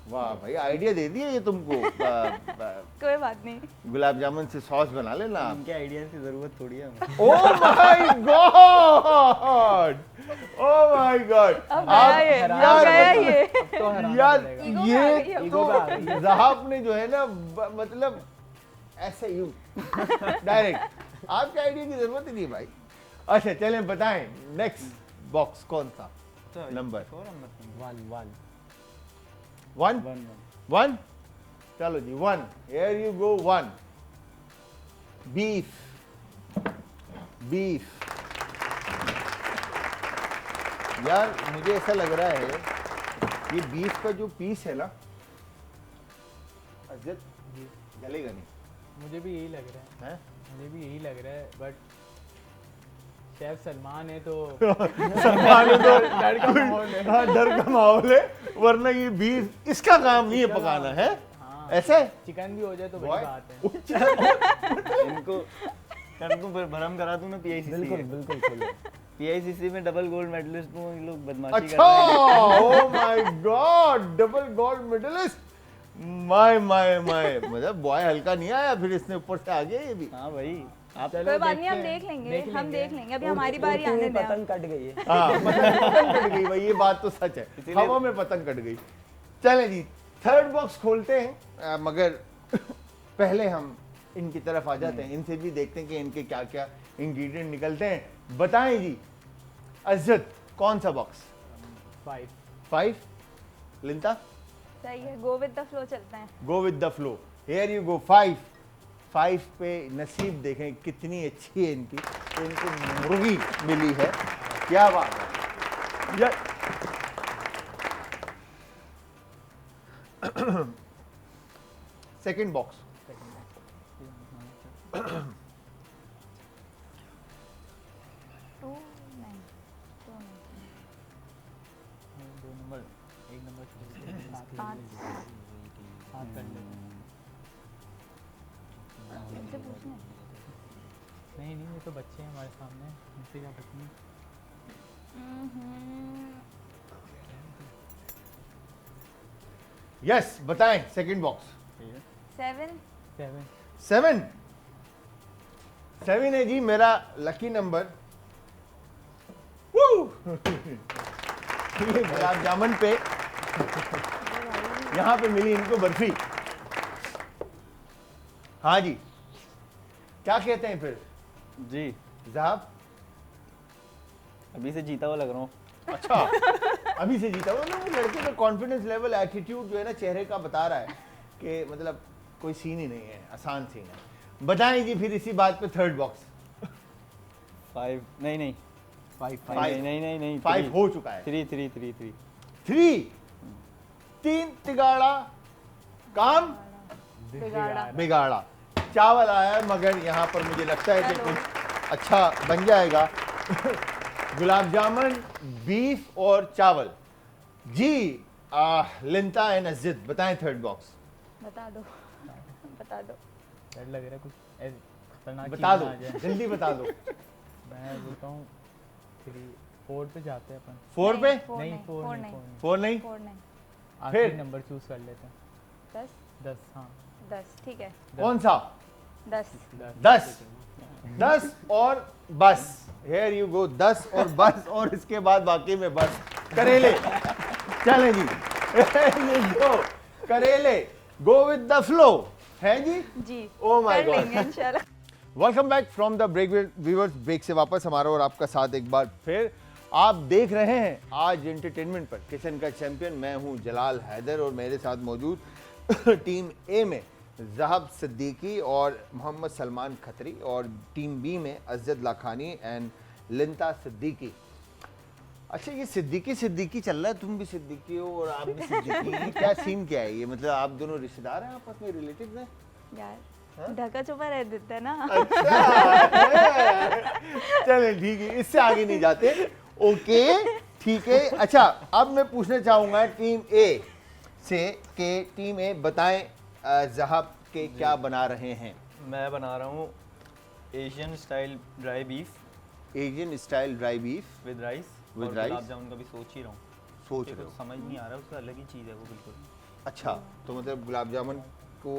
वाह भाई, आइडिया दे दिया ये तुमको। कोई बात नहीं। गुलाब जामुन से सॉस बना लेना आप। इनके आइडियाज की जरूरत थोड़ी है हमें। ओह my God, oh my God. अब गया ये, अब गया ये। तो हराना यार पड़ेगा। ईगो पे आ गई ये अब। ईगो पे आ गई। तो ज़हाब ने जो है ना मतलब ऐसे यूं डायरेक्ट, आपके आइडिया की जरूरत ही नहीं भाई। अच्छा चलें बताएं, नेक्स्ट बॉक्स कौन सा नंबर? वन वन 1 1 चलो जी 1, here you go 1। Beef, beef. यार मुझे ऐसा लग रहा है ये बीफ का जो पीस है ना अज़्ज़त, जलेगा नहीं मुझे भी यही लग रहा है, है? मुझे भी यही लग रहा है, बट शेफ सलमान है तो सलमान है तो डर का माहौल है। हाँ, डर का माहौल है, वरना ये बीफ इसका काम नहीं है पकाना है। हाँ, ऐसे चिकन भी हो जाए तो बड़ी Boy, बात है। इनको कर दूं, फिर भरम करा दूं ना। पीआईसीसी बिल्कुल बिल्कुल खोलो। पीआईसीसी में डबल गोल्ड मेडलिस्ट हूं, ये लोग बदमाशी कर अच्छा, रहे हैं। Oh my god, double gold medalist. My my my, मतलब बॉय हल्का नहीं आया, फिर इसने ऊपर से आ गया ये भी। हाँ भाई, आप चलो कोई बात नहीं, हम देखते हैं, देख लेंगे, हम देख लेंगे। अभी उड़- हमारी बारी उड़ती हुई आने दें आप। पतंग कट गई है। हाँ पतंग कट गई भाई, ये बात तो सच है, हवा में पतंग कट गई। चले जी थर्ड बॉक्स खोलते हैं, मगर पहले हम इनकी तरफ आ जाते हैं, इनसे भी देखते हैं कि इनके क्या क्या इंग्रेडिएंट निकलते हैं। बताएं जी अज्जत, कौन सा बॉक्स? 5 5। लिंता? सही है, गो विद द फ्लो चलते हैं। Go with the flow, here you go. 5 पे नसीब देखें कितनी अच्छी है इनकी, तो इनको मुर्गी मिली है, क्या बात है। सेकंड बॉक्स, टू नहीं, टू नहीं, 2 नंबर 1 नंबर 5 7 कर लेते हैं। इनसे पूछना है। नहीं नहीं, ये तो बच्चे हैं हमारे सामने, इनसे क्या पूछना। यस बताएं सेकंड बॉक्स। 7 7 7 है जी मेरा लकी नंबर। गुलाब जामुन पे यहाँ पे मिली इनको बर्फी। हाँ जी, क्या कहते हैं फिर जी साहब? अभी से जीता हुआ लग रहा हूँ। अच्छा अभी से जीता हुआ ना, वो लड़के का कॉन्फिडेंस लेवल, एटीट्यूड जो है ना चेहरे का बता रहा है कि मतलब कोई सीन ही नहीं है, आसान सीन है। बताएं जी फिर इसी बात पे थर्ड बॉक्स। 5 नहीं नहीं 5 नहीं नहीं नहीं 5 हो चुका है। 3 3 3 3 3 3 तिगाड़ा काम बिगाड़ा। बिगाड़ा। चावल आया है, मगर यहाँ पर मुझे लगता है कि चलो। कुछ अच्छा बन जाएगा। गुलाब जामुन, बीफ और चावल जी। लिंता एंड अज्जित बताएं थर्ड बॉक्स। बता दो बता दो। डर लग रहा है कुछ ऐसे खतरनाक बता चीज़ दो ना आ जाए। जल्दी बता दो। मैं बोलता हूँ 4 पे जाते हैं अपन। 4 पे? फोर नहीं नहीं, 4 फोर नहीं नहीं, 4 नहीं? 4 नहीं, आखिरी फिर? नंबर चूज कर लेते हैं। 10 10 हाँ 10 ठीक है, कौन सा? 10 10 और बस। हेयर यू गो, 10 और बस, और इसके बाद बाकी में बस करेले। चलें जी गो करेले, गो विद द फ्लो है जी। जी। Oh my कर God. लेंगे इंशाल्लाह। Welcome back from the break viewers. Break से वापस हमारा और आपका साथ एक बार फिर। आप देख रहे हैं आज एंटरटेनमेंट पर किचन का चैंपियन। मैं हूं जलाल हैदर और मेरे साथ मौजूद टीम ए में ज़हाब सिद्दीकी और मोहम्मद सलमान खत्री, और टीम बी में अज्जद लाखानी एंड लिंता सिद्दीकी। अच्छा ये सिद्दीकी सिद्दीकी चल रहा है, तुम भी सिद्दीकी हो और आप भी सिद्दीकी, ये क्या सीन क्या है? ये मतलब आप दोनों रिश्तेदार हैं आपस में, रिलेटिव्स हैं? यार ढका छुपा रह देता है ना। चले ठीक है, इससे आगे नहीं जाते। ओके ठीक है। अच्छा अब मैं पूछना चाहूंगा टीम ए से कि टीम ए बताएं ज़हाब के क्या बना रहे हैं? मैं बना रहा हूँ Asian style dry beef Asian style dry beef with rice. With और rice? गुलाब जामुन का भी सोच ही रहा हूँ। सोच ये रहे तो हो? समझ नहीं आ रहा, उसका अलग ही चीज़ है वो बिल्कुल। अच्छा तो मतलब गुलाब जामुन को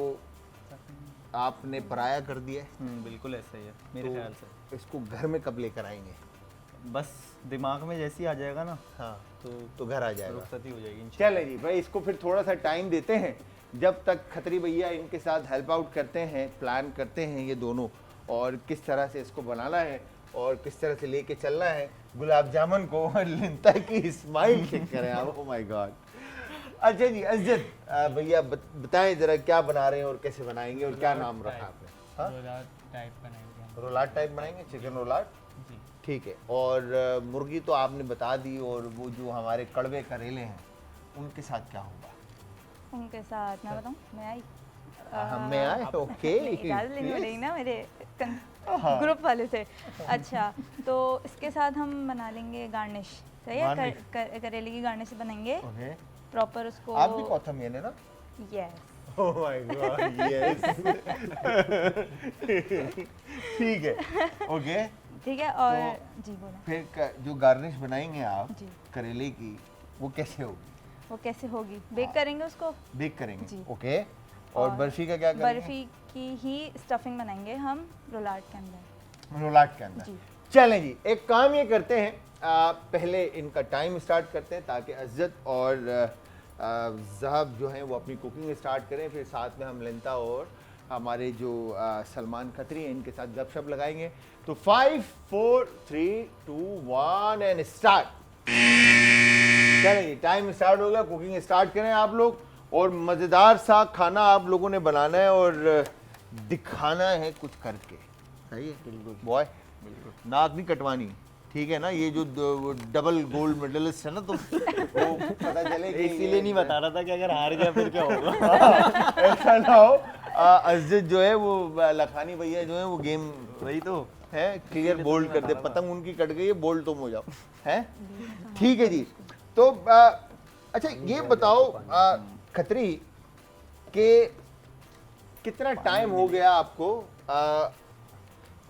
आपने पराया कर दिया है, बिल्कुल ऐसा ही है मेरे तो ख्याल से। इसको घर में कब लेकर आएंगे? बस दिमाग में जैसे ही आ जाएगा ना हाँ तो तो घर आ जाएगा। रुखसत ही हो जाएगी इंशाल्लाह। चले जी भाई, इसको फिर थोड़ा सा टाइम देते हैं जब तक खत्री भैया इनके साथ हेल्प आउट करते हैं, प्लान करते हैं ये दोनों, और किस तरह से इसको बनाना है और किस तरह से लेके चलना है गुलाब जामुन को। और लिंता की स्माइल चेक करें आप, ओह माय गॉड। अच्छा जी अज्जत भैया बताएं जरा क्या बना रहे हैं और कैसे बनाएंगे और क्या नाम रखा आपने? हाँ? रोलाट टाइप बनाएंगे हम। रोलाट टाइप बनाएंगे, चिकन रोलाट, जी ठीक है। और मुर्गी तो आपने बता दी, और वो जो हमारे कड़वे करेले हैं उनके साथ क्या होगा? उनके साथ मैं बताऊं, मैं आई मैं आए, ओके। इजाज़त लेनी पड़ेगी ना मेरे ग्रुप वाले से। अच्छा तो इसके साथ हम बना लेंगे गार्निश, सही है? Garnish? करेले की गार्निश बनाएंगे ओके, प्रॉपर उसको। आप भी कोथमीर है ना? Yes. Oh my God, yes. ठीक है, ओके। ठीक है। और तो जी बोला। फिर जो गार्निश बनाएंगे आप जी। करेले की, वो कैसे होगी? वो कैसे होगी? बेक करेंगे उसको। बेक करेंगे, जी। ओके। और बर्फी का क्या करेंगे? बर्फी की ही स्टफिंग बनाएंगे हम रोलाट के अंदर। रोलाट के अंदर। जी। चलें जी, एक काम ये करते हैं, पहले इनका टाइम स्टार्ट करते हैं ताकि अज्जत और ज़हब जो हैं वो अपनी कुकिंग स्टार्ट करें, फिर साथ में हम लिंता और हमारे जो सलमान खत्री हैं इनके साथ गपशप लगाएंगे। तो 5 4 3 2 1 एंड स्टार्ट। चलें जी, टाइम स्टार्ट हो गया, कुकिंग स्टार्ट करें आप लोग, और मज़ेदार सा खाना आप लोगों ने बनाना है और दिखाना है कुछ करके। सही है? बिल्कुल बॉय, नाक नहीं कटवानी, ठीक है ना? ये जो डबल गोल्ड मेडलिस्ट है ना, तो वो पता चले कि इसीलिए नहीं बता रहा था कि अगर हार गया फिर क्या होगा। ऐसा ना हो। अज्जत जो है वो लखानी भैया जो है वो गेम वही तो है क्लियर बोल्ड कर दे, पतंग उनकी कट गई है, बोल्ड तुम हो जाओ, हैं? ठीक है जी। तो अच्छा ये बताओ खत्री के कितना टाइम हो गया आपको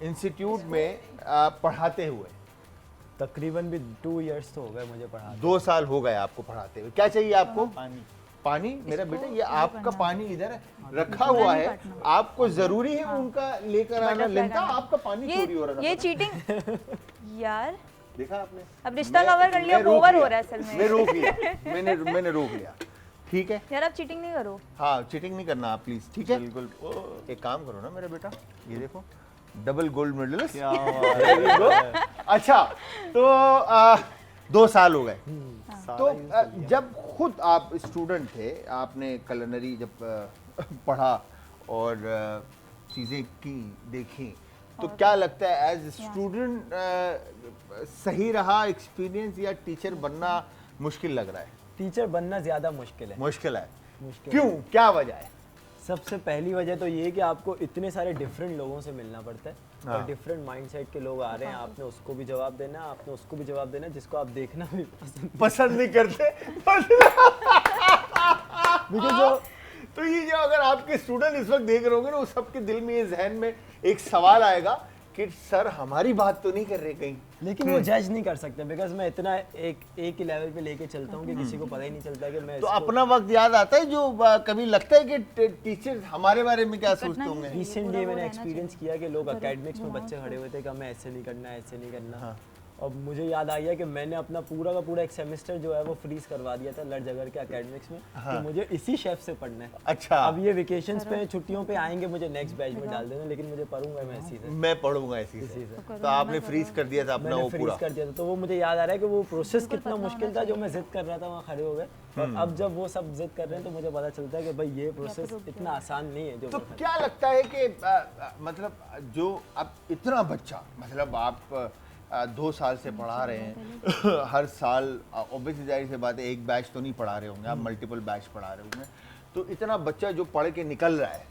इंस्टीट्यूट में पढ़ाते हुए? तकरीबन भी 2 इयर्स तो हो गए मुझे पढ़ा। 2 साल हो गए आपको पढ़ाते हुए। क्या चाहिए आपको? पानी। पानी? मेरा बेटा ये आपका पानी इधर रखा पूरा हुआ नहीं है, काटना। आपको जरूरी है उनका लेकर आना। Butterfly लिंता करना। आपका पानी चोरी हो रहा था। ये पता? चीटिंग यार, देखा आपने? अब रिश्ता मैं- कवर कर लिया, मैं रोक ओवर लिया। हो रहा है असल में। मैं रोक लिया, मैंने रोक लिया। ठीक है, यार आप चीटिंग नहीं करो। हाँ चीटिंग नहीं करना आप प्लीज, ठीक है? बिल्कुल। एक काम करो ना मेरा बेटा, ये देखो डबल गोल्ड मेडलिस्ट। क्या बात है। अच्छा, तो 2 साल हो गए। सारा तो use कर लिया। जब खुद आप स्टूडेंट थे, आपने culinary जब पढ़ा और चीज़ें की देखी, तो क्या लगता है एज स्टूडेंट सही रहा एक्सपीरियंस या टीचर बनना मुश्किल लग रहा है? टीचर बनना ज़्यादा मुश्किल है। मुश्किल है। मुश्किल क्यों, क्या वजह है? सबसे पहली वजह तो ये है कि आपको इतने सारे डिफरेंट लोगों से मिलना पड़ता है हाँ। और डिफरेंट माइंडसेट के लोग आ रहे हैं। आपने उसको भी जवाब देना है, आपने उसको भी जवाब देना है, जिसको आप देखना भी पसंद नहीं करते। बिकॉज तो ये जो अगर आपके स्टूडेंट इस वक्त देख रहे होंगे ना, उस सबके दिल में, ये जहन में एक सवाल आएगा कि सर हमारी बात तो नहीं कर रहे कहीं। लेकिन वो जज नहीं कर सकते बिकॉज मैं इतना एक ही लेवल पे लेके चलता हूँ कि किसी को पता ही नहीं चलता कि मैं तो इसको- अपना वक्त याद आता है जो कभी लगता है कि टीचर हमारे बारे में क्या सोचते होंगे? रिसेंटली मैंने एक्सपीरियंस किया कि लोग एकेडमिक्स में बच्चे खड़े हुए थे कि हमें ऐसे नहीं करना, ऐसे नहीं करना। अब मुझे याद आ गया कि मैंने अपना पूरा का पूरा एक सेमेस्टर जो है वो फ्रीज करवा दिया था लड़ जगड़ के एकेडमिक्स में कि मुझे इसी शेफ से पढ़ना है। अच्छा, अब ये वेकेशंस पे छुट्टियों पे आएंगे, मुझे नेक्स्ट बैच में डाल देना, लेकिन मुझे पढ़ूंगा मैं इसी से। मैं पढ़ूंगा इसी से। तो आपने फ्रीज कर दिया था अपना मैंने वो फ्रीज पूरा। कर दिया था, तो वो मुझे याद आ रहा है कि वो प्रोसेस कितना मुश्किल था जो मैं जिद कर रहा था वहाँ खड़े हो गए। और अब जब वो सब जिद कर रहे हैं तो मुझे पता चलता है कि भाई ये प्रोसेस इतना आसान नहीं है जो तो मैं कर- क्या लगता है कि मतलब जो अब इतना बच्चा, मतलब आप 2 साल से पढ़ा रहे हैं हर साल, ऑब्वियसली जाहिर सी बात है एक बैच तो नहीं पढ़ा रहे होंगे आप, मल्टीपल बैच पढ़ा रहे होंगे, तो इतना बच्चा जो पढ़ के निकल रहा है,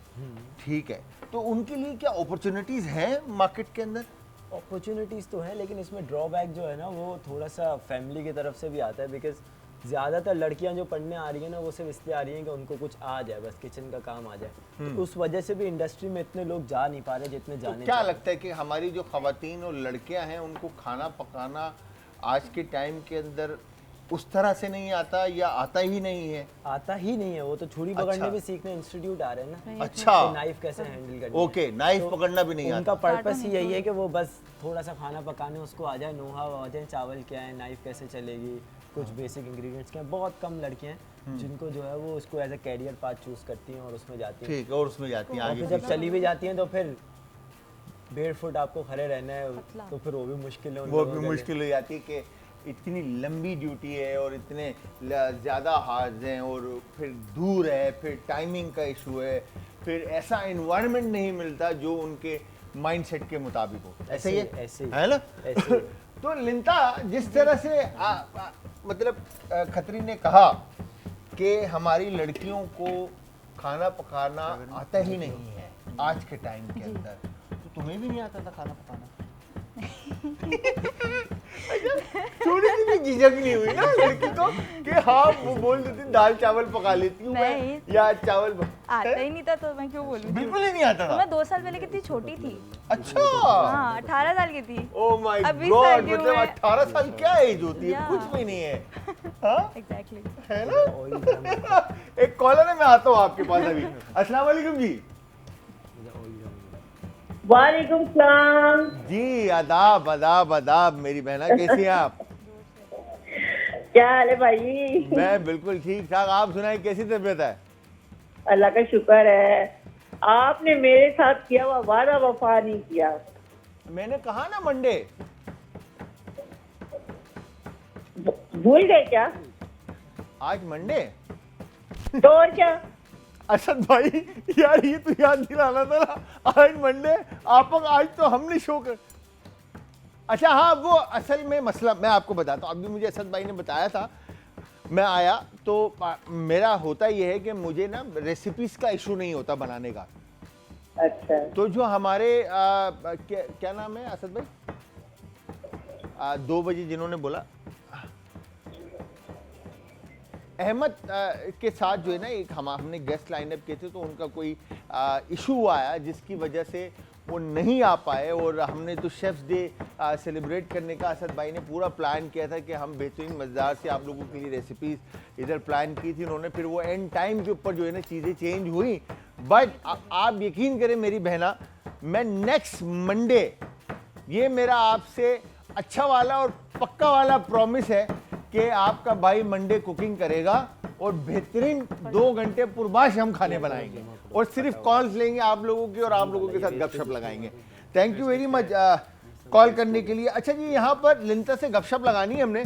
ठीक है, तो उनके लिए क्या अपॉर्चुनिटीज हैं मार्केट के अंदर? अपॉर्चुनिटीज़ तो है, लेकिन इसमें ड्रॉबैक जो है ना वो थोड़ा सा फैमिली की तरफ से भी आता है। बिकॉज ज़्यादातर लड़कियां जो पढ़ने आ रही हैं ना वो सिर्फ इसलिए आ रही हैं कि उनको कुछ आ जाए, बस किचन का काम आ जाए। तो उस वजह से भी इंडस्ट्री में इतने लोग जा नहीं पा रहे जितने तो जाने क्या चाहिए। लगता है कि हमारी जो खवातीन और लड़कियां हैं उनको खाना पकाना आज के टाइम के अंदर उस तरह से नहीं आता या आता ही नहीं है? आता ही नहीं है, वो तो छुरी अच्छा। पकड़ने भी सीखने इंस्टीट्यूट आ रहे हैं ना। अच्छा, नाइफ कैसे हैंडल करनी है। ओके, नाइफ तो पकड़ना भी नहीं उनका आता। पर्पस ही यही है कि वो बस थोड़ा सा खाना पकाने उसको आ जाए, नोहा आ जाए, चावल क्या है, नाइफ कैसे चलेगी, कुछ बेसिक इंग्रेडिएंट्स क्या है। बहुत कम लड़कियां हैं जिनको जो है वो उसको as a career path choose करती हैं और उसमें जाती हैं। ठीक है, और उसमें जाती हैं और आगे फिर जब चली भी जाती हैं तो फिर 1.5 फुट आपको खड़े रहना है, तो फिर वो भी मुश्किल है उन वो लोगों भी के लिए। मुश्किल हो जाती है कि इतनी लंबी ड्यूटी है और इतने ज़्यादा हार्ज हैं और फिर दूर है, फिर टाइमिंग का इशू है, फिर ऐसा इन्वायरमेंट नहीं मिलता जो उनके माइंडसेट के मुताबिक हो। ऐसे ही ऐसे ही। है ना? ऐसे ही। तो लिंता, जिस तरह से मतलब खत्री ने कहा कि हमारी लड़कियों को खाना पकाना आता ही नहीं है आज के टाइम के अंदर, तो तुम्हें भी नहीं आता था खाना पकाना? थोड़ी सी भी झिझक नहीं हुई ना लड़की को कि हाँ वो बोल देती दाल चावल पका लेती हूँ मैं नहीं। या चावल आता ही नहीं था तो मैं क्यों बोलूँ। बिल्कुल ही नहीं आता तो था। मैं 2 साल पहले कितनी छोटी थी। अच्छा हाँ 18 साल की थी। ओ माय अब 20 गॉड, साल की हूँ मतलब मैं। 18 साल क्या एज होती है? या। कुछ भी नहीं है। हाँ एग्जैक्टली। है ना? एक कॉलर है, मैं आता हूँ आपके पास अभी। अस्सलाम वालेकुम जी। वालेकुम सलाम। जी आदाब आदाब आदाब, मेरी बहना कैसी हैं आप? क्या हाल है भाई? मैं बिल्कुल ठीक ठाक, आप सुनाए कैसी तबीयत है? अल्लाह का शुक्र है। आपने मेरे साथ किया हुआ वादा वफा नहीं किया। मैंने कहा ना मंडे। भूल गए क्या? आज मंडे। तो और क्या? असद भाई यार ये तो याद दिलाना था ना, आज मंडे आप आज तो हमने शो कर। अच्छा हाँ, वो असल में मसला मैं आपको बताता हूँ। अभी मुझे असद भाई ने बताया था, मैं आया तो मेरा होता ये है कि मुझे ना रेसिपीज का इशू नहीं होता बनाने का। अच्छा। तो जो हमारे क्या नाम है असद भाई, 2 बजे जिन्होंने बोला, अहमद के साथ जो है ना एक हमने गेस्ट लाइनअप किए थे, तो उनका कोई इशू आया जिसकी वजह से वो नहीं आ पाए। और हमने तो शेफ्स डे सेलिब्रेट करने का असद भाई ने पूरा प्लान किया था कि हम बेहतरीन मज़ेदार से आप लोगों के लिए रेसिपीज़ इधर प्लान की थी उन्होंने। फिर वो एंड टाइम के ऊपर जो है ना चीज़ें चेंज हुई। बट आप यकीन करें मेरी बहना, मैं नेक्स्ट मंडे, ये मेरा आपसे अच्छा वाला और पक्का वाला प्रॉमिस है कि आपका भाई मंडे कुकिंग करेगा और बेहतरीन 2 घंटे पूर्वाश हम खाने बनाएंगे और सिर्फ कॉल्स लेंगे आप लोगों की और आप लोगों के साथ गपशप लगाएंगे। Thank you very much call करने के लिए। अच्छा जी, यहाँ पर लिंता से गपशप लगानी है हमने,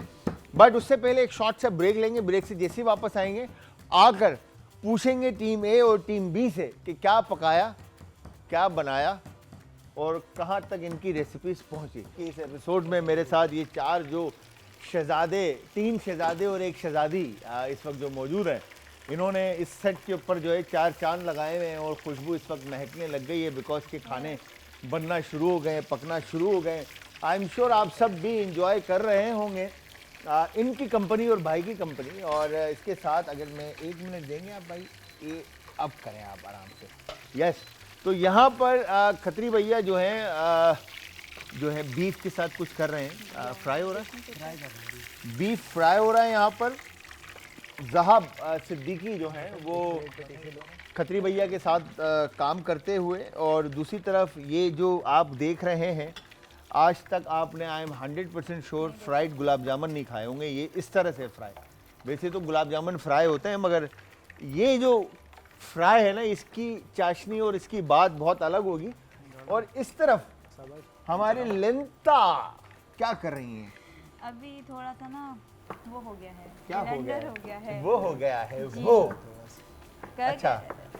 बट उससे पहले एक शॉर्ट सा ब्रेक लेंगे। ब्रेक से जैसे ही वापस आएंगे आकर पूछेंगे टीम ए और टीम बी से कि क्या पकाया, क्या बनाया और कहाँ तक इनकी रेसिपीज पहुँची। इस एपिसोड में मेरे साथ ये 4 जो शहजादे, 3 शहजादे और 1 शहजादी इस वक्त जो मौजूद है, इन्होंने इस सेट के ऊपर जो है 4 चांद लगाए हुए हैं और खुशबू इस वक्त महकने लग गई है बिकॉज के खाने बनना शुरू हो गए, पकना शुरू हो गए। आई एम श्योर आप सब भी इंजॉय कर रहे होंगे इनकी कंपनी और भाई की कंपनी। और इसके साथ अगर मैं 1 मिनट देंगे आप भाई, ये अब करें आप आराम से। यस, तो यहाँ पर खत्री भैया जो है बीफ के साथ कुछ कर रहे हैं, फ्राई हो रहा है, बीफ फ्राई हो रहा है यहाँ पर। जहाब सिद्दीकी जो है वो खत्री भैया के साथ काम करते हुए, और दूसरी तरफ ये जो आप देख रहे हैं, आज तक आपने I am 100% sure fried gulab jamun नहीं खाए होंगे ये इस तरह से फ्राई। वैसे तो गुलाब जामुन फ्राई होते हैं, मगर ये जो फ्राई है ना, इसकी चाशनी और इसकी बात बहुत अलग होगी। और इस तरफ हमारे लिंता क्या कर रही हैं? अभी थोड़ा सा ना वो हो गया है, क्या हो गया ब्लेंडर हो गया है। वो हो गया है वो। कर- अच्छा,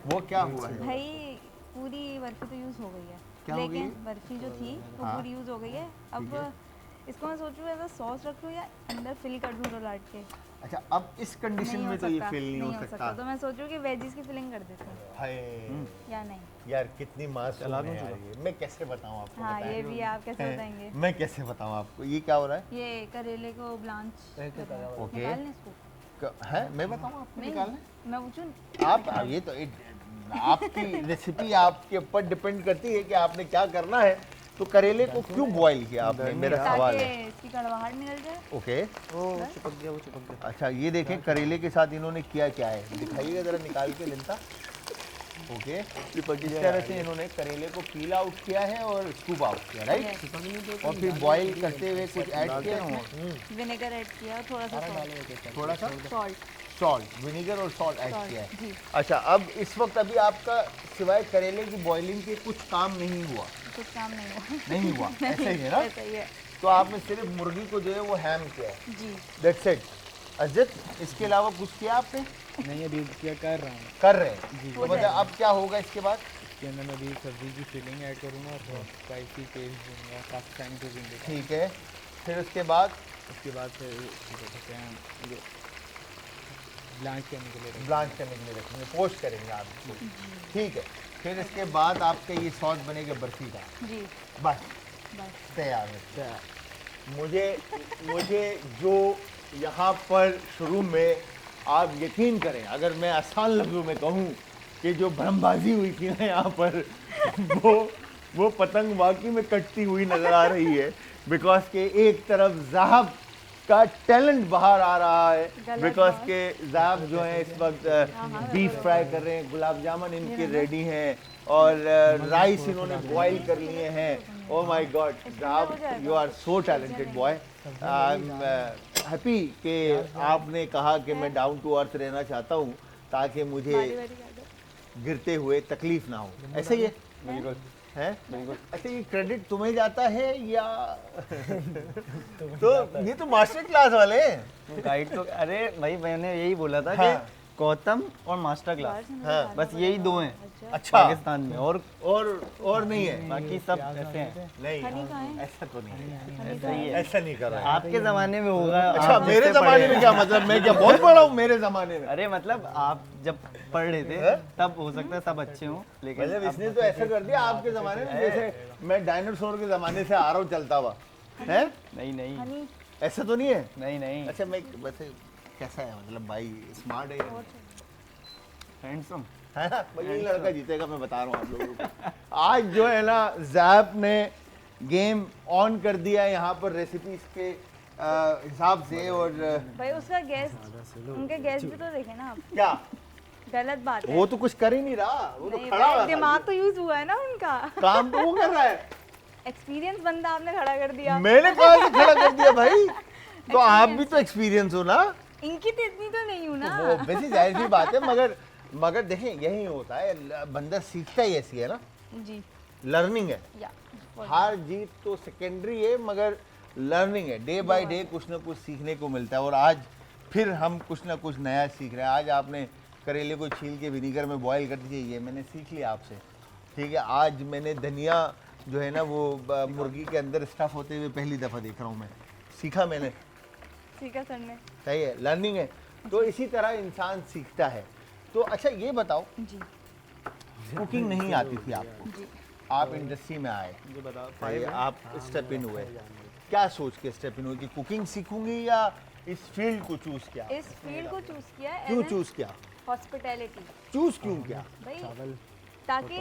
वो क्या हुआ है? भाई पूरी बर्फी तो यूज हो गई है, क्या हो गई लेकिन है? बर्फी जो थी वो हाँ। पूरी यूज हो गई है। अब इसको मैं सोचूं ऐसा सॉस रख लूं या अंदर फिल कर दूं रोल आर्ट के। अच्छा, अब इस कंडीशन नहीं हो में तो ये सकता, फील नहीं हो सकता। तो मैं सोचूं कि वेजीज की फिलिंग कर देते हैं हाय या नहीं। यार कितनी मासूम है यार ये। मैं कैसे बताऊं आपको? हाँ बताएं। ये भी आप कैसे हैं? बताएंगे? मैं कैसे बताऊं आपको? ये क्या हो रहा है? ये करेले को ब्लांच ओके। निकालने इसको। है, मैं बताऊं आपको नहीं, निकालने? मैं पूछूं। आप ये तो आपकी रेसिपी आपके ऊपर डिपेंड करती है कि आपने क्या करना है। तो करेले को क्यों बॉईल किया आपने, मेरा सवाल ताकि है। इसकी कड़वाहट निकल जाए। ओके, वो चिपक गया। अच्छा ये देखें करेले के साथ इन्होंने किया क्या है, दिखाइएगा जरा निकाल के लिंता। ओके, इस तरह से इन्होंने करेले को पील आउट किया है और स्कूप आउट किया, राइट? और फिर बॉईल करते हुए कुछ ऐड किया ना, विनेगर ऐड किया और थोड़ा सा salt। थोड़ा सा सॉल्ट सॉल्ट, विनेगर और सॉल्ट ऐड किया है। जी, अच्छा, अब इस वक्त अभी आपका सिवाय करेले की बॉइलिंग के कुछ काम नहीं हुआ? कुछ काम नहीं हुआ। नहीं हुआ, ऐसा ही है ना? ऐसा ही है तो आपने सिर्फ मुर्गी को जो है वो हैम किया है, जी। That's it. अजित, इसके अलावा कुछ किया आपने? नहीं अभी क्या कर रहा हूँ, कर रहे हैं। तो मतलब अब क्या होगा इसके बाद? इसके अंदर मैं अभी सब्जी की फिलिंग ऐड करूँगा और थोड़ा स्पाइसी टेस्ट दूँगा, पाकिस्तानी कुकिंग के। ठीक है, फिर उसके बाद उसके बाद फिर क्या कहते हैं ये ब्लांच करने के लिए ब्लांच करने के लिए रखेंगे, पोस्ट करेंगे आप इसको। ठीक है, फिर इसके बाद आपका ये सॉस बनेगा बर्फी का, जी, बस बस। तैयार है। मुझे जो यहाँ पर शुरू में आप यकीन करें, अगर मैं आसान लफ्ज़ों में कहूँ कि जो भ्रमबाजी हुई थी ना यहाँ पर वो पतंग वाकई में कटती हुई नज़र आ रही है। बिकॉज के एक तरफ ज़ाहब का टैलेंट बाहर आ रहा है, बिकॉज के ज़ाहब जो है इस वक्त बीफ फ्राई कर रहे हैं, गुलाब जामुन इनके रेडी हैं और राइस इन्होंने बॉईल कर लिए हैं। ओह माय गॉड ज़ाहब, you are so talented boy. I am happy कि आपने कहा कि मैं डाउन टू अर्थ रहना चाहता हूँ ताकि मुझे गिरते हुए तकलीफ ना हो। ऐसे ही है? बिल्कुल है? अच्छा, ये क्रेडिट तुम्हें जाता है या तो ये तो मास्टर क्लास वाले हैं। गाइड तो अरे भाई मैंने यही बोला था हाँ। कि गौतम और मास्टर क्लास हाँ। बस यही दो हैं अच्छा, पाकिस्तान में, और नहीं है? बाकी सब ऐसे हैं। नहीं, ऐसा तो नहीं है, ऐसा ही है। ऐसा नहीं कर रहा है। आपके जमाने में होगा। अच्छा, आप मेरे जिससे जमाने पढ़े में हैं। क्या मतलब, मैं क्या बहुत बड़ा हूँ मेरे जमाने में? अरे मतलब आप जब पढ़ रहे थे तब हो सकता है सब अच्छे हों, लेकिन मतलब इसने तो ऐसा कर दिया आपके जमाने में जैसे मैं डायनासोर के जमाने से आ रहा हूँ चलता हुआ है। नहीं ऐसा तो नहीं है? नहीं अच्छा, मैं वैसे कैसा है मतलब भाई, स्मार्ट है या हैंडसम है ना? भाई यही लड़का जीतेगा, मैं बता रहा हूँ आप लोगों को। आज जो है ना ज़ैप ने गेम ऑन कर दिया है यहाँ पर रेसिपीज के हिसाब से। और भाई उसका गेस्ट, उनके गेस्ट भी तो देखे ना आप, क्या गलत बात है। वो तो कुछ कर ही नहीं रहा, वो तो नहीं खड़ा भाई, हुआ दिमाग तो यूज हुआ है ना उनका। था। काम तो वो कर रहा है, एक्सपीरियंस बंदा आपने खड़ा कर दिया। मैंने कहा से खड़ा कर दिया भाई। तो आप भी तो एक्सपीरियंस हो ना। इनकी तो इतनी तो नहीं हूँ ना। वो वैसे जाहिर सी बात है, मगर देखें यही होता है, बंदा सीखता ही ऐसी है ना, जी लर्निंग है। या हार जीत तो सेकेंडरी है, मगर लर्निंग है। डे बाय डे कुछ ना कुछ सीखने को मिलता है। और आज फिर हम कुछ ना कुछ नया सीख रहे हैं। आज आपने करेले को छील के विनीगर में बॉईल कर दीजिए, ये मैंने सीख लिया आपसे, ठीक है। आज मैंने धनिया जो है ना वो मुर्गी के अंदर स्टफ होते हुए पहली दफ़ा देख रहा हूँ मैं, सीखा मैंने। ठीक है सर ने। सही है, लर्निंग है। तो इसी तरह इंसान सीखता है। तो अच्छा ये बताओ, जी कुकिंग नहीं आती थी आपको, जी आप इंडस्ट्री में आए, सही है, आप स्टेप इन हुए, क्या सोच के स्टेप इन हुए कि कुकिंग सीखूंगी या इस फील्ड को चूज किया? इस फील्ड को चूज किया क्यों चूज किया? हॉस्पिटैलिटी चूज क्यों किया? भाई ताकि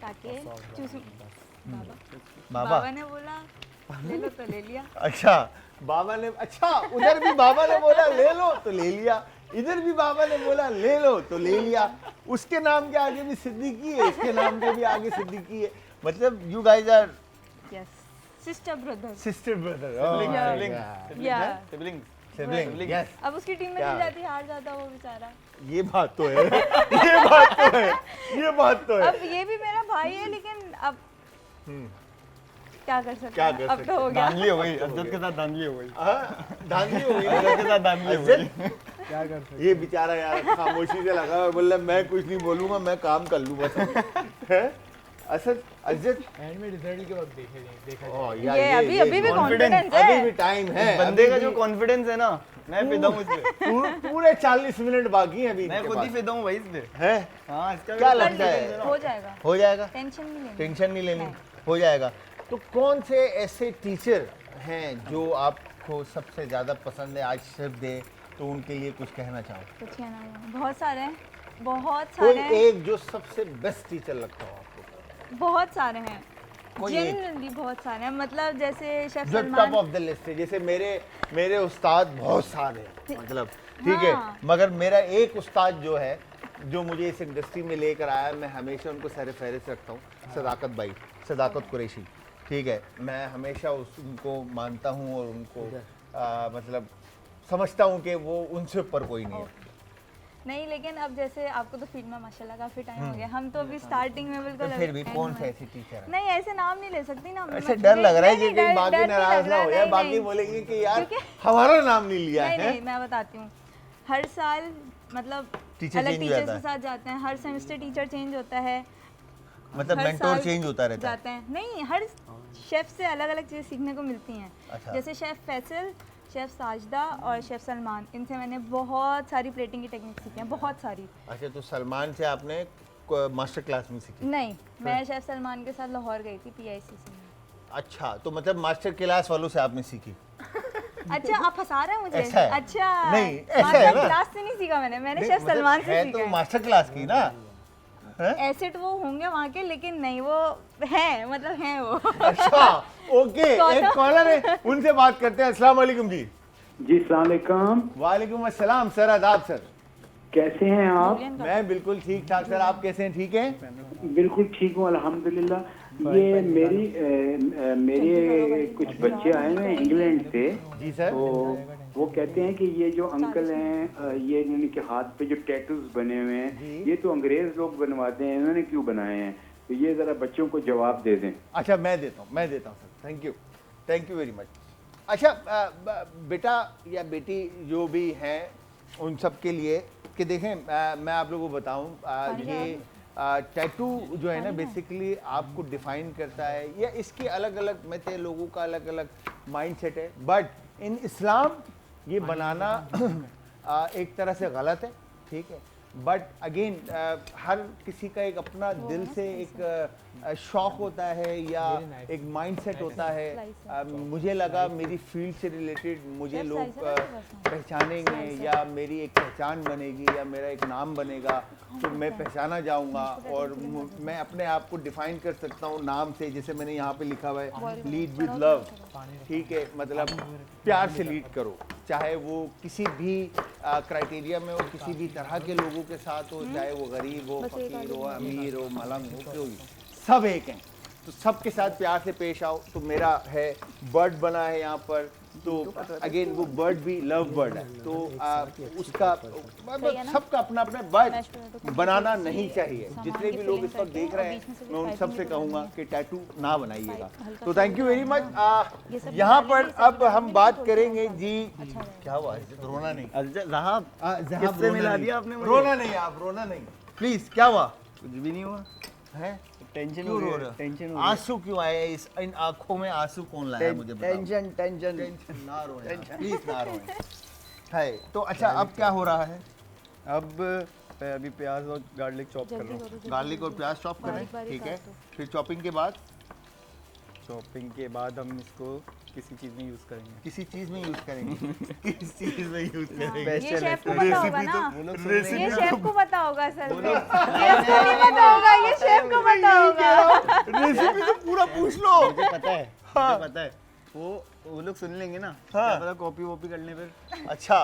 ताकि चूज बाबा बाबा ने बोला ले लो तो ले लिया। अच्छा, बाबा ने, अच्छा उधर भी बाबा ने बोला ले लो तो ले लिया, इधर भी बाबा ने बोला ले लो तो ले लिया। उसके नाम के आगे भी सिद्दीकी है, इसके नाम के भी आगे सिद्दीकी है। मतलब you guys are yes, sister brother. Sister brother, या सिबलिंग। यस। अब उसकी टीम में क्या नहीं जाती, हार जाता वो बेचारा। ये बात तो है, ये बात तो है, ये बात तो है। अब ये भी मेरा भाई है, लेकिन अब क्या कर सकते क्या हैं? कर अब सकते तो हो गया। धांधली हो गई, अज्जत के साथ धांधली हो गई, धांधली हो गई ना? अज्जत के साथ धांधली हो गई। क्या कर सकते ये बेचारा यार खामोशी से लगा हुआ है, बोल रहा है, मैं कुछ नहीं बोलूंगा, मैं काम कर लूँ बस। है असद अज्जत, एंड में रिजल्ट के वक्त देखा ओह जाए। यार, ये अभी अभी भी confidence, कॉन्फिडेंस अभी है। भी टाइम है। बंदे का अभी जो भी कॉन्फिडेंस है ना, मैं फिदा हूँ इस पे। पूरे 40 मिनट बाकी हैं अभी मैं इनके खुद ही पास। फिदा हूँ भाई इस पे। है, हाँ, इसका क्या भी लगता confidence है? ना। हो जाएगा, हो जाएगा, टेंशन नहीं लेनी। टेंशन नहीं लेनी, नहीं। हो जाएगा। तो कौन से ऐसे टीचर हैं जो आपको सबसे ज़्यादा पसंद है? आज सिर्फ दे तो उनके लिए कुछ कहना चाहो। कुछ कहना है, बहुत सारे हैं, बहुत कोई सारे हैं, एक जो सबसे बेस्ट टीचर लगता हो आपको, बहुत सारे हैं, कोई एक। जेन्युइनली बहुत सारे हैं। मतलब जैसे शेफ जो top Salman, of the list है। जैसे मेरे उस्ताद बहुत सारे हैं, मतलब ठीक है, हाँ। मगर मेरा एक उस्ताद जो है, जो मुझे इस इंडस्ट्री में लेकर आया, मैं हमेशा उनको सर फहरिस्त रखता हूँ, सदाकत भाई, सदाकत कुरैशी, ठीक है। मैं हमेशा उनको मानता हूँ और उनको मतलब समझता हूँ कि वो उनसे ऊपर कोई नहीं है। नहीं, लेकिन अब जैसे आपको तो फील्ड में माशाल्लाह काफी टाइम हो गया, हम तो अभी स्टार्टिंग में बिल्कुल तो फिर भी end कौन में। से ऐसे टीचर हैं? नहीं, ऐसे नाम नहीं ले सकती ना। ऐसे डर लग रहा है कि नहीं, कहीं डर- बाकी डर नहीं नाराज लग ना रहा, हो जाए, नहीं, बाकी नहीं। बोलेंगे कि यार क्योंकि- हमारा नाम नहीं लिया नहीं है। नहीं, मैं बताती हूँ, हर साल मतलब टीचर अलग change हो टीचर्स जाता के है। साथ जाते हैं, हर सेमेस्टर टीचर चेंज होता है, मतलब हर मेंटोर साल चेंज होता रहता है। जाते हैं। नहीं, हर शेफ से अलग अलग चीज़ें सीखने को मिलती हैं। अच्छा। जैसे शेफ फैसल, शेफ साजदा और शेफ सलमान, इनसे मैंने बहुत सारी प्लेटिंग की टेक्निक सीखी हैं, बहुत सारी। अच्छा, तो सलमान से आपने मास्टर क्लास में सीखी? नहीं, मैं शेफ सलमान के साथ लाहौर गई थी PICC में। अच्छा, तो मतलब मास्टर क्लास वालों से आपने सीखी? अच्छा, आप फंसा रहे हैं मुझे? ऐसा है। अच्छा, नहीं, ऐसा मास्टर है ना। क्लास से नहीं सीखा मैंने नहीं, शेफ मतलब सलमान से है सीखा तो है। मास्टर क्लास की ना। एसिड वो होंगे वहाँ के, लेकिन नहीं वो है, मतलब हैं वो। अच्छा, ओके, एक कॉलर है, उनसे बात करते हैं। अस्सलाम वालेकुम जी। जी अस्सलाम वालेकुम। वालेकुम अस्सलाम सर, आदाब सर। कैसे हैं आप? मैं बिल्कुल ठीक ठाक सर, आप कैसे हैं? ठीक हैं? बिल्कुल ठीक हूँ अल्हम्दुलिल्लाह। ये मेरे कुछ बच्चे आए हुए हैं इंग्लैंड से। जी सर। तो वो कहते हैं कि ये जो अंकल हैं, ये इनके हाथ पे जो टैटूज बने हुए हैं, ये तो अंग्रेज लोग बनवाते हैं, इन्होंने क्यों बनाए हैं? तो ये जरा बच्चों को जवाब दे दें। अच्छा, मैं देता हूँ sir. Thank you very much. अच्छा, बेटा या बेटी जो भी हैं उन सब के लिए कि देखें, मैं आप लोगों को बताऊं, ये टैटू जो है ना बेसिकली आपको डिफाइन करता है, या इसकी अलग अलग मेथड, लोगों का अलग अलग माइंडसेट है, बट इन इस्लाम ये बनाना एक तरह से गलत है, ठीक है। बट अगेन हर किसी का एक अपना दिल से एक शौक होता है या एक माइंडसेट होता है। मुझे लगा मेरी फील्ड से रिलेटेड मुझे लोग पहचानेंगे या मेरी एक पहचान बनेगी या मेरा एक नाम बनेगा, तो मैं पहचाना जाऊंगा और मैं अपने आप को डिफाइन कर सकता हूँ नाम से। जैसे मैंने यहाँ पे लिखा हुआ है, लीड विद लव, ठीक है, मतलब प्यार से लीड करो, चाहे वो किसी भी क्राइटेरिया में हो, किसी भी तरह के लोगों के साथ हो, चाहे वो गरीब हो, फकीर हो, अमीर हो, मलंग हो, कोई भी, सब एक हैं, तो सबके साथ प्यार से पेश आओ। तो मेरा है बर्ड बना है यहाँ पर, तो अगेन वो बर्ड भी लव बर्ड है, तो उसका सबका अपना अपना बर्ड बनाना नहीं चाहिए। जितने भी लोग इस वक्त देख रहे हैं, मैं उन सबसे कहूँगा कि टैटू ना बनाइएगा। तो थैंक यू वेरी मच। यहाँ पर अब हम बात करेंगे जी, क्या हुआ, रोना नहीं, किससे मिला दिया आपने मुझे? रोना नहीं, आप रोना नहीं प्लीज। क्या हुआ? कुछ भी नहीं हुआ। है टेंशन क्यों हो रो रही रहे है, हो? टेंशन हो रही है। आंसू क्यों आए? इन आंखों में आंसू कौन लाया मुझे बताओ। टेंशन ना रोए प्लीज, ना रोए। है तो अच्छा, अब क्या हो रहा है? अब अभी प्याज और गार्लिक चॉप कर रहा हूँ। गार्लिक और प्याज चॉप करें, ठीक है। फिर चॉपिंग के बाद चॉपिंग के बाद हम इसको किसी चीज़ में यूज़ करेंगे। किसी चीज में यूज करेंगे। किस चीज में यूज करेंगे? ये शेफ को पता होगा ना, रेसिपी ये शेफ को पता होगा सर, शेफ को नहीं पता होगा, ये शेफ को पता होगा। रेसिपी तो पूरा पूछ लो। मुझे पता है, मुझे पता है। वो लोग सुन लेंगे ना, क्या पता कॉपी वॉपी करने पर। अच्छा,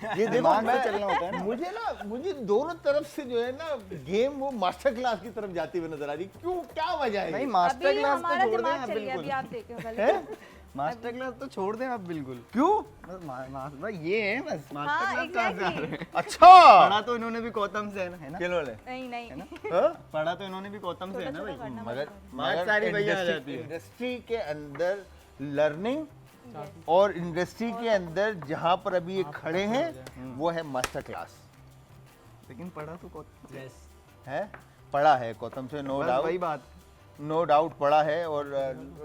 ये देखो, दिमाग से मैं चलना होता है ना। मुझे दोनों तरफ से जो है ना गेम वो मास्टर क्लास की तरफ जाती हुई नजर आ रही। क्यों, क्या वजह है? नहीं, ये? मास्टर अभी क्लास तो हमारा छोड़ दें दिमाग आप चल गया, अभी बिल्कुल। आप देखो पहले। मास्टर क्लास तो छोड़ दें आप बिल्कुल। क्यों? बस ये है, बस मास्टर हाँ, क्लास कहाँ से आ exactly। रहे हैं? अच्छा, पढ़ा तो इन्होंने भी गौतम से है ना? किन्होंने? नहीं नहीं, हाँ? पढ़ा तो इन्होंने भी गौतम से है ना भाई। मगर बात सारी भैया आ जाती है। इंडस्ट्री के अंदर लर्निंग और इंडस्ट्री के अंदर जहाँ पर अभी ये खड़े हैं वो है मास्टर क्लास। लेकिन पढ़ा तो गौतम है, पढ़ा है गौतम से, नो बस डाउट, वही बात। नो डाउट पढ़ा है। और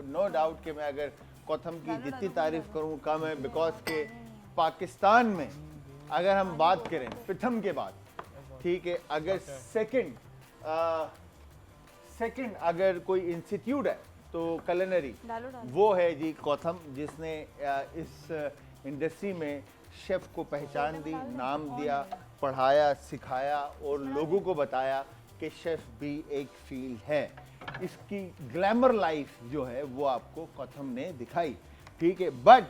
नो डाउट कि मैं अगर गौतम की जितनी तारीफ करूं कम है, बिकॉज के पाकिस्तान में अगर हम बात करें प्रथम के बाद, ठीक है, अगर सेकंड अगर कोई इंस्टीट्यूट है तो culinary डालो डालो। वो है जी गौतम, जिसने इस इंडस्ट्री में शेफ को पहचान दी, नाम दिया, पढ़ाया, सिखाया और लोगों को बताया कि शेफ भी एक फील्ड है। इसकी ग्लैमर लाइफ जो है वो आपको गौतम ने दिखाई, ठीक है। बट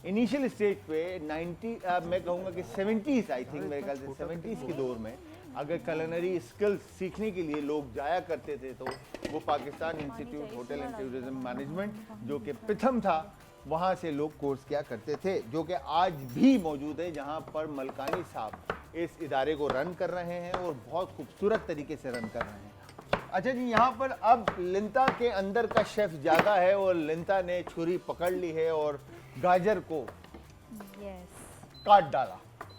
इनिशियल स्टेज पे 90 मैं कहूँगा कि 70s, आई थिंक मेरे ख्याल से 70s के दौर में अगर culinary स्किल्स सीखने के लिए लोग जाया करते थे तो वो Pakistan institute hotel and tourism management जो कि प्रथम था, वहाँ से लोग कोर्स किया करते थे, जो कि आज भी मौजूद है, जहाँ पर मलकानी साहब इस इदारे को रन कर रहे हैं और बहुत खूबसूरत तरीके से रन कर रहे हैं। अच्छा जी, यहाँ पर अब लिंता के अंदर का शेफ जागा है और लिंता ने छुरी पकड़ ली है और गाजर को यस, काट डाला।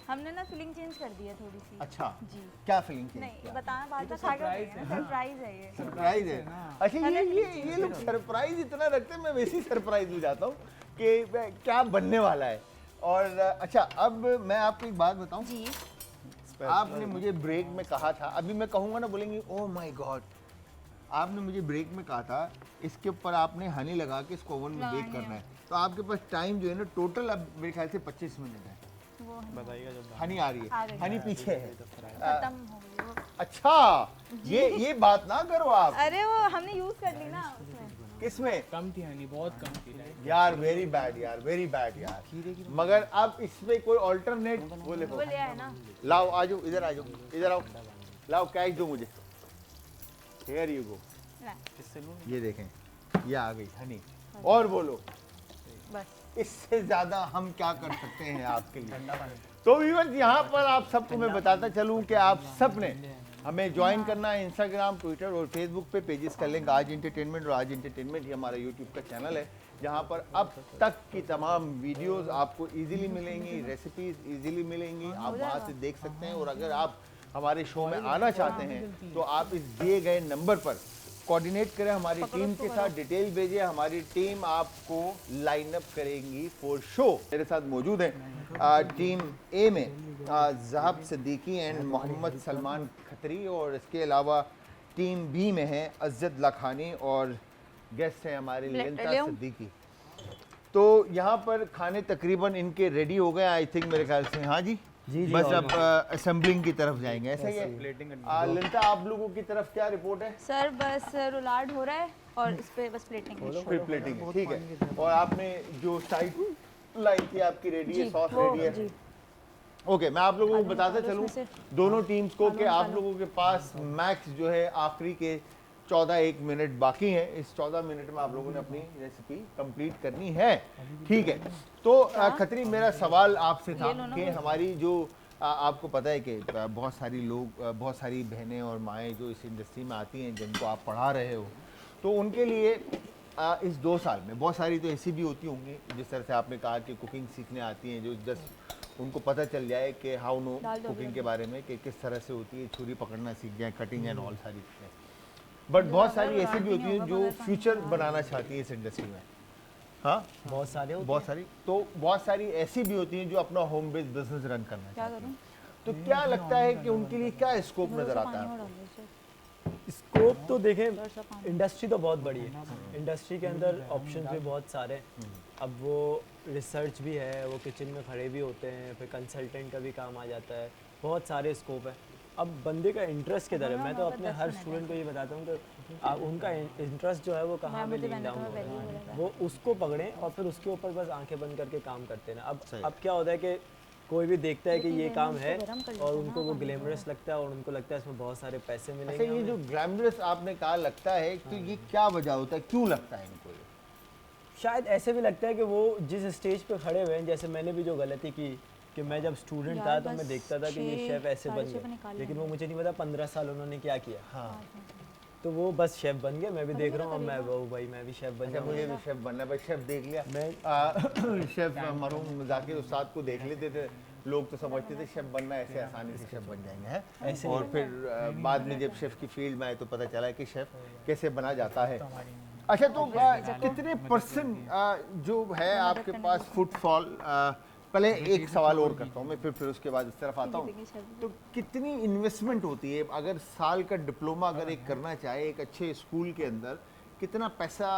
हमने ना फीलिंग चेंज कर दी है थोड़ी सी। अच्छा, जी, क्या फीलिंग थी? नहीं बताना बाद में, खा के सरप्राइज है ये। सरप्राइज है। अच्छा, ये लोग सरप्राइज इतना रखते हैं, मैं वैसे ही सरप्राइज हो जाता हूँ कि क्या बनने वाला है। और अच्छा, अब मैं आपको एक बात बताऊँ, जी, आपने मुझे ब्रेक में कहा था, अभी मैं कहूँगा ना, बोलेंगे ओह माय गॉड, आपने मुझे ब्रेक में कहा था इसके ऊपर आपने हनी लगा के इसको ओवन में बेक करना है, तो आपके पास टाइम जो है ना टोटल अब मेरे ख्याल से 25 मिनट है। वो है, बताइएगा जब हनी आ रही आ है, रही हनी पीछे है। खत्म हो गई वो। अच्छा, ये बात ना करो आप। अरे वो हमने यूज कर ली ना उसमें। किसमें? कम थी हनी, बहुत कम थी लाइक। यार वेरी बैड यार, वेरी बैड यार। मगर अब इसमें कोई ऑल्टरनेट वो वो लिखो। ले आए ना। लाओ आ जाओ, इधर आ जाओ, इधर आओ, लाओ कैच दो मुझे। Here you go. ना, ये देखें, ये आ गई हनी। और बोलो, बस इससे ज्यादा हम क्या कर सकते हैं आपके लिए। तो व्यूअर्स, यहाँ पर आप सबको मैं बताता चलूँ कि आप सब ने हमें ज्वाइन करना है इंस्टाग्राम, ट्विटर और फेसबुक पे पेजेस का लिंक आज एंटरटेनमेंट, और आज एंटरटेनमेंट ही हमारा यूट्यूब का चैनल है, जहाँ पर अब तक की तमाम वीडियोस आपको इजीली मिलेंगी, रेसिपीज इजीली मिलेंगी, आप वहाँ से देख सकते हैं। और अगर आप हमारे शो में आना चाहते हैं तो आप इस दिए गए नंबर पर कोऑर्डिनेट करें हमारी टीम के साथ, डिटेल भेजिए, हमारी टीम आपको लाइन अप करेगी फॉर शो। मेरे साथ मौजूद है टीम ए में ज़हाब सिद्दीकी एंड मोहम्मद सलमान खत्री, और इसके अलावा टीम बी में है अज़्ज़त लखानी और गेस्ट हैं हमारे ललिता सिद्दीकी। तो यहाँ पर खाने तकरीबन इनके रेडी हो गए आई थिंक, मेरे ख्याल से। हाँ जी जी बस अब असेंबलिंग की तरफ जाएंगे, ऐसा ही है। ललिता, आप लोगों की तरफ क्या रिपोर्ट है? सर बस रुलार्ड हो रहा है और इस पे बस प्लेटिंग है। फिर प्लेटिंग है, ठीक है। और आपने जो साइड लाइन थी आपकी रेडी है, सॉस रेडी है। जी। ओके, मैं आप लोगों को बताते निकालो चलूँ उसमें दोनों टीम्स को कि आप निकालो। लोगों के पास मैक्स जो है आखिरी के 14 मिनट बाकी हैं। इस 14 मिनट में आप लोगों ने अपनी रेसिपी कंप्लीट करनी है, ठीक है। तो खत्री, मेरा सवाल आपसे था ये लो ना कि बस। हमारी जो आपको पता है कि बहुत सारी लोग, बहुत सारी बहनें और माएँ जो इस इंडस्ट्री में आती हैं, जिनको आप पढ़ा रहे हो, तो उनके लिए इस 2 साल में बहुत सारी तो ऐसी भी होती होंगी, जिस तरह से आपने कहा कि कुकिंग सीखने आती हैं, जो जस्ट उनको पता चल जाए कि हाउ नो डाल दो कुकिंग के बारे में, कि किस तरह से होती है, छुरी पकड़ना सीख जाए, कटिंग एंड ऑल सारी चीज़ें। बट बहुत सारी ऐसी भी होती हैं जो फ्यूचर बनाना चाहती है इस इंडस्ट्री में। हाँ, बहुत सारे होते बहुत सारी, तो बहुत सारी ऐसी भी होती हैं जो अपना होम बेस्ड बिजनेस रन करना क्या चाहती करूँ? हैं। तो क्या लगता है कि उनके लिए क्या स्कोप नजर आता है? स्कोप तो देखें, इंडस्ट्री तो बहुत बड़ी है, इंडस्ट्री के अंदर ऑप्शंस भी बहुत सारे हैं। अब वो रिसर्च भी है, वो किचन में खड़े भी होते हैं, फिर कंसल्टेंट का भी काम आ जाता है, बहुत सारे स्कोप है। अब बंदे का इंटरेस्ट किधर है, मैं तो अपने हर स्टूडेंट को ये बताता हूँ कि उनका इंटरेस्ट जो है वो कहाँ पे लीन डाउन हो रहा है, वो उसको पकड़ें और फिर उसके ऊपर बस आंखें बंद करके काम करते हैं। अब क्या होता है कि कोई भी देखता है कि ये काम है और उनको वो ग्लैमरस लगता है और उनको लगता है इसमें बहुत सारे पैसे अच्छा, मिलेंगे। ये जो ग्लैमरस आपने कहा लगता है, तो ये क्या वजह होता है, क्यों लगता है इनको ये? शायद ऐसे भी लगता है कि वो जिस स्टेज पे खड़े हुए हैं, जैसे मैंने भी जो गलती की कि मैं जब स्टूडेंट था तो मैं देखता था कि ये शेफ़ ऐसे बन गए, लेकिन वो मुझे नहीं पता 15 साल उन्होंने क्या किया। हाँ, तो वो बस शेफ़ बन गए, मैं भी देख रहा हूँ, अब मैं वो भाई मैं भी शेफ़ बन अच्छा, जाऊँ। मुझे भी शेफ बनना है भाई। शेफ देख लिया, मैं शेफ मरहूम जाकिर उस्ताद को देख लेते थे लोग, तो समझते थे शेफ बनना ऐसे आसानी से शेफ बन जाएंगे, हैं? ऐसे और फिर बाद में जब शेफ की फील्ड में आए तो पता चला कि शेफ कैसे बना जाता है। अच्छा, तो कितने % जो है आपके पास फुटफॉल, पहले एक सवाल और करता हूँ मैं, फिर उसके बाद इस तरफ आता हूँ। तो कितनी इन्वेस्टमेंट होती है अगर साल का डिप्लोमा अगर एक करना चाहे एक अच्छे स्कूल के अंदर, कितना पैसा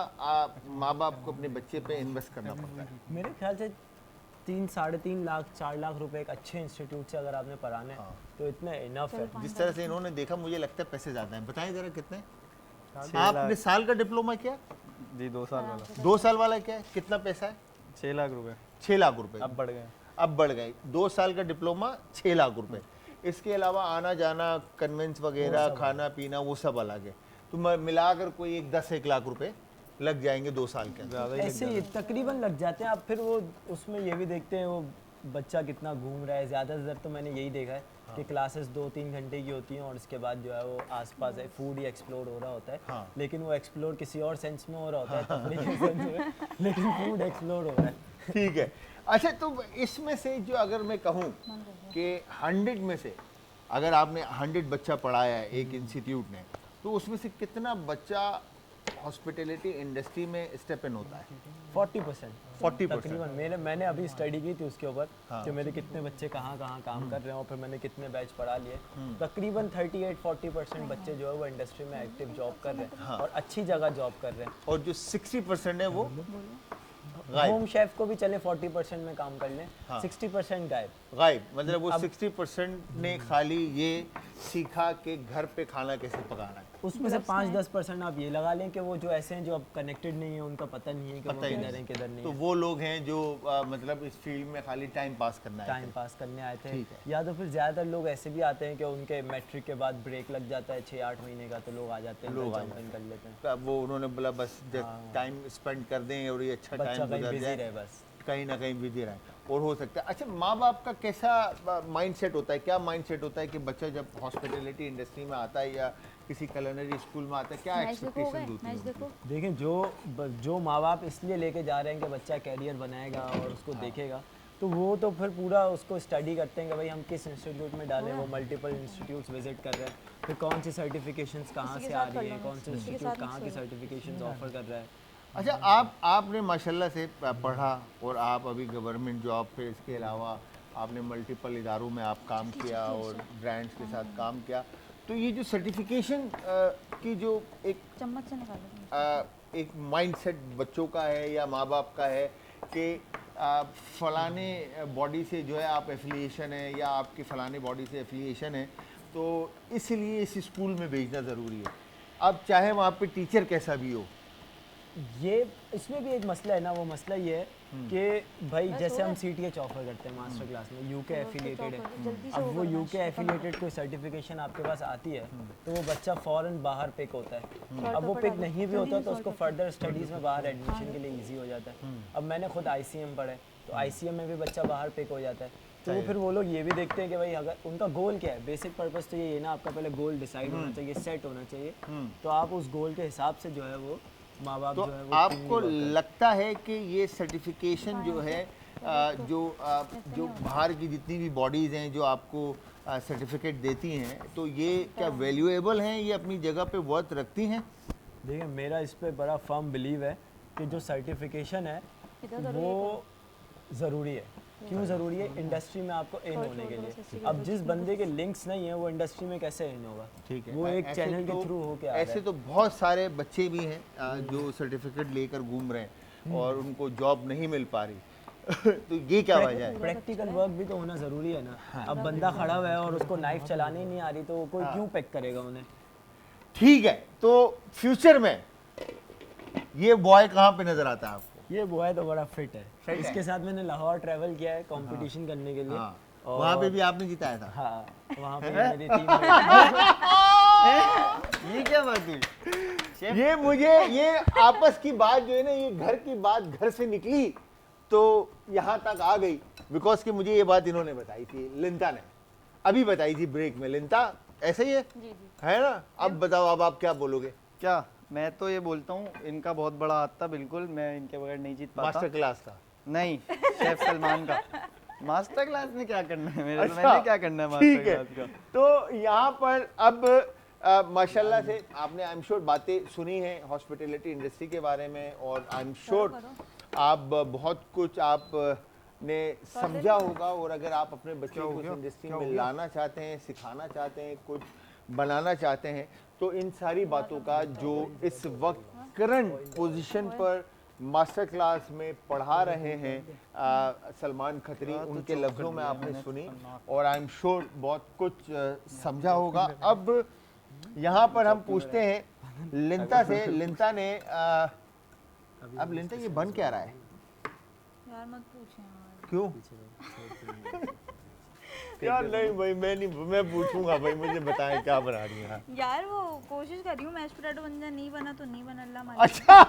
माँ बाप को अपने बच्चे पे इन्वेस्ट करना पड़ता है? मेरे ख्याल से 3, 3.5 लाख 4 लाख रुपए एक अच्छे इंस्टीट्यूट से अगर आपने पढ़ाना है तो इतना इनफ है। जिस तरह से इन्होंने देखा मुझे लगता है पैसे ज़्यादा हैं, बताएं ज़रा कितने? आपने साल का डिप्लोमा किया? जी 2 साल वाला 2 साल वाला क्या है, कितना पैसा है? 6 लाख रुपए 6 लाख रुपए। अब बढ़ गए। अब बढ़ गए, 2 साल का डिप्लोमा 6 लाख रुपए। इसके अलावा आना जाना, कन्वेंस वगैरह, खाना पीना, वो सब अलग है। तो मिलाकर कोई 10-1 लाख रुपए लग जाएंगे 2 साल के अंदर। ऐसे ही तकरीबन लग जाते हैं। अब फिर वो उसमें ये भी देखते हैं वो बच्चा कितना घूम रहा है। ज़्यादातर तो मैंने यही देखा है कि क्लासेस 2-3 घंटे की होती हैं और उसके बाद जो है वो आसपास है फूड ही एक्सप्लोर हो रहा होता है। हाँ। लेकिन वो एक्सप्लोर किसी और सेंस में हो रहा होता है, तफरीह के सेंस में, लेकिन फूड एक्सप्लोर हो रहा है। ठीक है। अच्छा, तो इसमें से जो अगर मैं कहूँ कि 100 में से अगर आपने 100 बच्चा पढ़ाया है एक इंस्टीट्यूट ने, तो उसमें से कितना बच्चा हॉस्पिटैलिटी इंडस्ट्री में स्टेप इन होता है? 40%। 40%। तकरीबन मैंने अभी स्टडी की थी उसके ऊपर कि मेरे कितने बच्चे कहाँ कहाँ काम कर रहे हैं और फिर मैंने कितने बैच पढ़ा लिए। तकरीबन 38-40% बच्चे जो है वो इंडस्ट्री में एक्टिव जॉब कर रहे हैं और अच्छी जगह जॉब कर रहे हैं। और जो 60% है वो होम शेफ को भी चले 40% में काम कर लें, 60% गायब। गायब, मतलब वो 60% ने खाली ये सीखा कि घर पे खाना कैसे पकाना है। उसमें से 5-10% आप ये लगा लें कि वो जो ऐसे हैं जो अब कनेक्टेड नहीं है, उनका पता नहीं है कि वो किधर हैं किधर नहीं तो है। वो लोग हैं जो मतलब इस फील्ड में खाली टाइम पास करना है, टाइम पास करने आए थे। ठीक है। या तो फिर ज़्यादातर लोग ऐसे भी आते हैं कि उनके मैट्रिक के बाद ब्रेक लग जाता है 6-8 महीने का, तो लोग आ जाते हैं, लोग आ जंप इन कर लेते हैं। अब वो उन्होंने बोला बस टाइम स्पेंड कर दें और ये अच्छा बच्चा टाइम कहीं गुजर बिजी जाए, रहे बस। कहीं ना कहीं बिजी रहे। और हो सकता है, अच्छा माँ बाप का कैसा माइंडसेट होता है, क्या माइंडसेट होता है कि बच्चा जब हॉस्पिटैलिटी इंडस्ट्री में आता है या किसी कुलिनरी स्कूल में आता है, क्या एक्सपेक्टेशन होती है उनकी? देखिए जो माँ बाप इसलिए लेके जा रहे हैं कि बच्चा कैरियर बनाएगा और उसको देखेगा, तो वो तो फिर पूरा उसको स्टडी करते हैं कि भाई हम किस इंस्टीट्यूट में डालें। वो मल्टीपल इंस्टीट्यूट्स विजिट कर रहे हैं, फिर कौन सी सर्टिफिकेशंस कहाँ से आ रही हैं, कौन से इंस्टीट्यूट कहाँ की सर्टिफिकेशंस ऑफर कर रहा है। अच्छा, आपने माशाल्लाह से पढ़ा और आप अभी गवर्नमेंट जॉब, फिर इसके अलावा आपने मल्टीपल इदारों में आप काम किया और ब्रांड्स के साथ काम किया, तो ये जो सर्टिफिकेशन की जो एक चम्मच से निकालो। एक माइंडसेट बच्चों का है या माँ बाप का है कि फलाने बॉडी से जो है आप एफिलिएशन है या आपकी फलाने बॉडी से एफिलिएशन है, तो इसलिए इस स्कूल में भेजना ज़रूरी है। अब चाहे वहाँ पे टीचर कैसा भी हो, ये इसमें भी एक मसला है ना, वो मसला ये है कि भाई जैसे हम CTH ऑफर करते हैं मास्टर क्लास में, यूके एफिलिएटेड है। अब वो यूके एफिलिएटेड कोई सर्टिफिकेशन आपके पास आती है तो वो बच्चा फ़ौरन बाहर पिक होता है। अब वो पिक नहीं भी होता तो उसको फर्दर स्टडीज़ में बाहर एडमिशन के लिए ईजी हो जाता है। अब मैंने खुद ICM पढ़ा है, तो ICM में भी बच्चा बाहर पिक हो जाता है। तो वो फिर वो लोग ये भी देखते हैं कि भाई अगर उनका गोल क्या है, बेसिक पर्पस तो ये है ना, आपका पहले गोल डिसाइड होना चाहिए, सेट होना चाहिए, तो आप उस गोल के हिसाब से जो है वो माँ बाप तो जो है वो आपको लगता है कि ये सर्टिफिकेशन जो है जो बाहर की जितनी भी बॉडीज़ हैं जो आपको सर्टिफिकेट देती हैं, तो ये क्या वैल्यूएबल हैं, ये अपनी जगह पे वर्थ रखती हैं? देखिए मेरा इस पे बड़ा फर्म बिलीव है कि जो सर्टिफिकेशन है वो ज़रूरी है। क्यों ज़रूरी है? इंडस्ट्री में आपको इन होने के लिए। अब जिस बंदे के लिंक्स नहीं है वो इंडस्ट्री में कैसे इन होगा? ठीक है, वो एक ऐसे चैनल के तो- थ्रू हो के आ रहा ऐसे है। तो बहुत सारे बच्चे भी हैं जो सर्टिफिकेट लेकर घूम रहे हैं और उनको जॉब नहीं मिल पा रही तो ये क्या वजह है? प्रैक्टिकल वर्क भी तो होना ज़रूरी है ना। अब बंदा खड़ा हुआ है और उसको नाइफ चलाने ही नहीं आ रही, तो वो कोई क्यों पैक करेगा उन्हें? ठीक है, तो फ्यूचर में ये बॉय कहाँ पे नजर आता है आपको? ये बॉय तो बड़ा फिट है। इसके साथ मैंने लाहौर ट्रैवल किया है कंपटीशन करने के लिए। और वहाँ पे भी आपने जिताया था? हाँ, वहाँ पे मेरी टीम ये क्या बात हुई? ये मुझे ये आपस की बात जो है ना, ये घर की बात घर से निकली तो यहाँ तक आ गई, बिकॉज कि मुझे ये बात इन्होंने बताई थी, लिंता ने अभी बताई थी ब्रेक में। लिंता ऐसे ही है ना? अब बताओ, अब आप क्या बोलोगे? क्या मैं तो ये बोलता हूँ, इनका बहुत बड़ा हाथ था, बिल्कुल मैं इनके बगैर नहीं जीत पाता। मास्टर क्लास था? नहीं, शेफ सलमान का। मास्टर क्लास में क्या करना है मेरे? अच्छा, मैंने क्या करना है ठीक मास्टर है। क्लास का? तो यहाँ पर अब माशाल्लाह से आपने आई एम श्योर बातें सुनी हैं हॉस्पिटैलिटी इंडस्ट्री के बारे में, और आई एम श्योर आप बहुत कुछ आपने समझा होगा। और अगर आप अपने बच्चों को इस इंडस्ट्री में लाना चाहते हैं, सिखाना चाहते हैं, कुछ बनाना चाहते हैं, तो इन सारी बातों का जो इस वक्त करंट पोजीशन पर मास्टर क्लास में पढ़ा रहे हैं सलमान खत्री, उनके लफ्ज़ों में आपने सुनी और आई एम श्योर बहुत कुछ समझा होगा। अब यहाँ पर हम पूछते हैं लिंता से। लिंता ने अब लिंता ये बन क्या रहा है? यार मत पूछें यार। क्यों? यार नहीं भाई, मैं पूछूंगा भाई, मुझे बताएं क्या बना रही है। यार वो कोशिश कर रही हूँ मैश पोटैटो बन जाए, नहीं बना तो नहीं बना, अल्लाह मालिक। अच्छा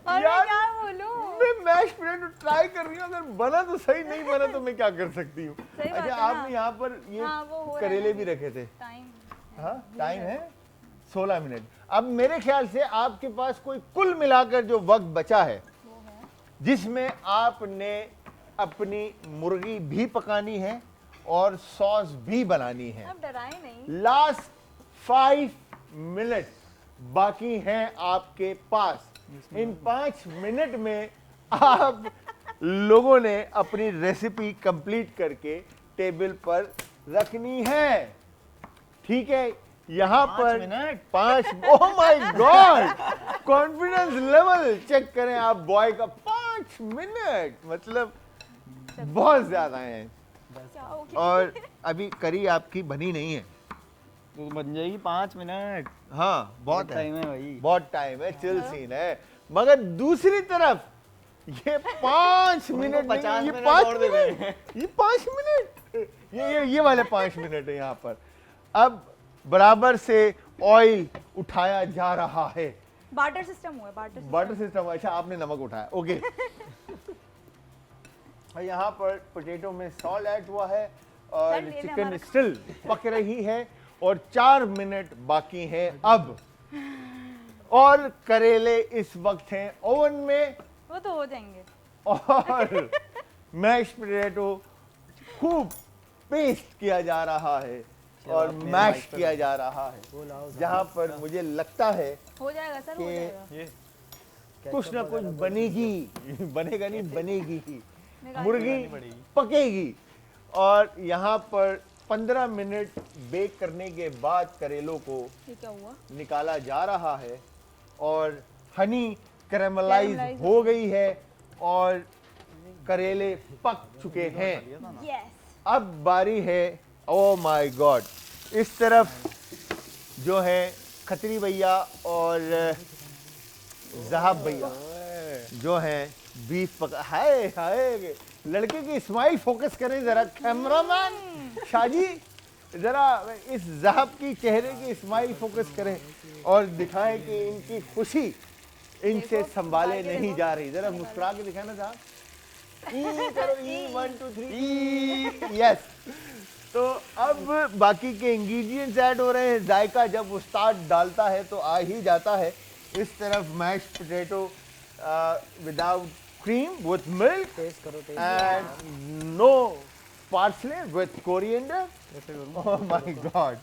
और मैं क्या बोलूं? मैं मैश पोटैटो ट्राई कर रही हूँ, अगर बना तो सही, नहीं बना तो मैं क्या कर सकती हूँ? सही बात अच्छा, है ना। आपने यहाँ पर ये हाँ, वो हो रहा है करेले ना भी रखे थे? टाइम हाँ, टाइम है 16 मिनट। अब मेरे ख्याल से आपके पास कोई कुल मिलाकर जो वक्त बचा है, जिसमें आपने अपनी मुर्गी भी पकानी है और सॉस भी बनानी है। अब डराए नहीं। लास्ट 5 मिनट बाकी हैं आपके पास। इन 5 मिनट में आप लोगों ने अपनी रेसिपी कंप्लीट करके टेबल पर रखनी है। ठीक है, यहाँ पर 5 oh my god, confidence level check करें आप बॉय का। 5 मिनट मतलब बहुत ज्यादा है। क्या हो गया? और अभी करी आपकी बनी नहीं है। तो बन जाएगी 5 मिनट। हाँ बहुत टाइम है भाई। बहुत टाइम है, चिल सीन है। मगर दूसरी तरफ ये 5 मिनट 50 नहीं, ये मिनट 5 और दे मिनट, दें। ये 5 मिनट, ये वाले 5 मिनट है यहाँ पर। अब बराबर से ऑयल उठाया जा रहा है। बार्टर सिस्टम हुआ है, बार्टर बटर सिस्टम। अच्छा, आपने नमक उठाया, ओके। और यहाँ पर पोटैटो में सॉल्ट ऐड हुआ है और सर, ले लें चिकन हमारा। स्टिल पक रही है और 4 मिनट बाकी हैं अब। और करेले इस वक्त हैं ओवन में वो तो हो जाएंगे। और मैश पोटैटो खूब पेस्ट किया जा रहा है और मैश किया जा रहा है, जहाँ पर मुझे लगता है हो जाएगा सर, हो कि जाएगा। कुछ ना कुछ बनेगी, बनेगा नहीं बनेगी, निकाल मुर्गी पकेगी। और यहाँ पर 15 मिनट बेक करने के बाद करेलों को ये क्या हुआ? निकाला जा रहा है और हनी कैरेमलाइज Caramelize हो गई है और करेले पक चुके हैं। यस। अब बारी है, ओ माय गॉड, इस तरफ जो है खत्री भैया और जहाब भैया जो है बीफ पका। हाय हाय, लड़के की स्माइल फोकस करें जरा कैमरामैन शाजी, जरा इस जहाब की चेहरे की स्माइल फोकस करें और दिखाएं कि इनकी खुशी इनसे संभाले नहीं जा रही। जरा मुस्कुरा के दिखाना साहब, ई करो, ई 1 2 3 यस। तो अब बाकी के इंग्रेडिएंट्स ऐड हो रहे हैं। जायका जब उस्ताद डालता है तो आ ही जाता है। इस तरफ mash potato without cream with milk taste करो, taste. And no parsley with coriander. Oh my god.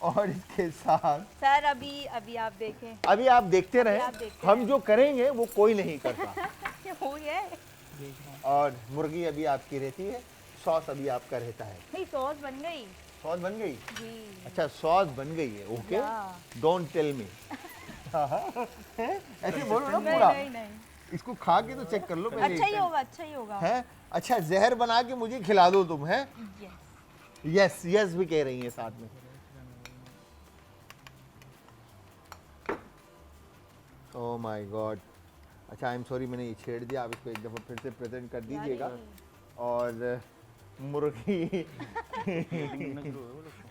और इसके साथ सर अभी अभी आप देखें। अभी आप देखते रहे, आप देखते हम रहें। जो करेंगे वो कोई नहीं करता। हो गया है। और मुर्गी अभी आपकी रहती है, सॉस अभी आपका रहता है। नहीं, सॉस बन गई सॉस बन गई? जी। अच्छा, सॉस बन गई है, okay. Yeah. Don't tell me. ऐसे बोलो ना नहीं पूरा। नहीं नहीं, इसको खा के तो चेक कर लो पहले। अच्छा ही होगा, अच्छा ही होगा। है? अच्छा, जहर बना के मुझे खिला दो तुम, है? यस। यस यस भी कह रही है साथ में। ओह माय गॉड। अच्छा, आई एम सॉरी, मैंने ये छेड़ दिया। आप इसको एक दफ़ा फिर से प्रेजेंट कर दीजिएगा। और मुर्गी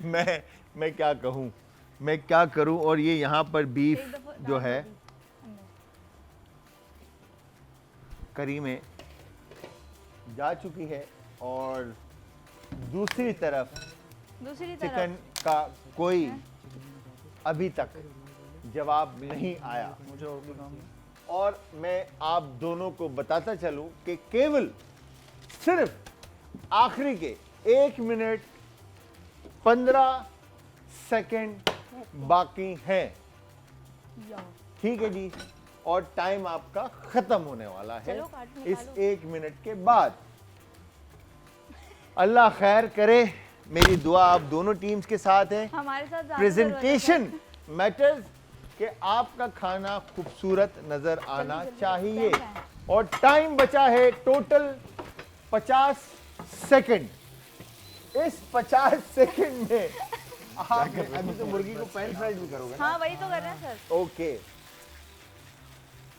मैं क्या कहूँ, मैं क्या करूँ। और ये यहाँ पर एक बीफ दफा जो डाल है दो अभी अंदर। करी में जा चुकी है और दूसरी तरफ दूसरी चिकन तरफ का कोई अभी तक जवाब नहीं आया। मुझे और भी काम है। और मैं आप दोनों को बताता चलूं कि केवल सिर्फ आखिरी के 1 मिनट 15 सेकंड बाकी हैं। या। ठीक है जी, और टाइम आपका खत्म होने वाला है चलो, काट इस निकालो। 1 मिनट के बाद। अल्लाह खैर करे, मेरी दुआ आप दोनों टीम्स के साथ है। हमारे साथ ज़्यादा प्रेजेंटेशन मैटर्स कि आपका खाना खूबसूरत नजर आना जल्दी चाहिए। क्या है? और टाइम बचा है टोटल 50 सेकंड। इस 50 सेकंड में आप अभी तो मुर्गी को पैन फ्राइड भी करोगे ना? हाँ, वही तो कर रहे हैं sir. Okay.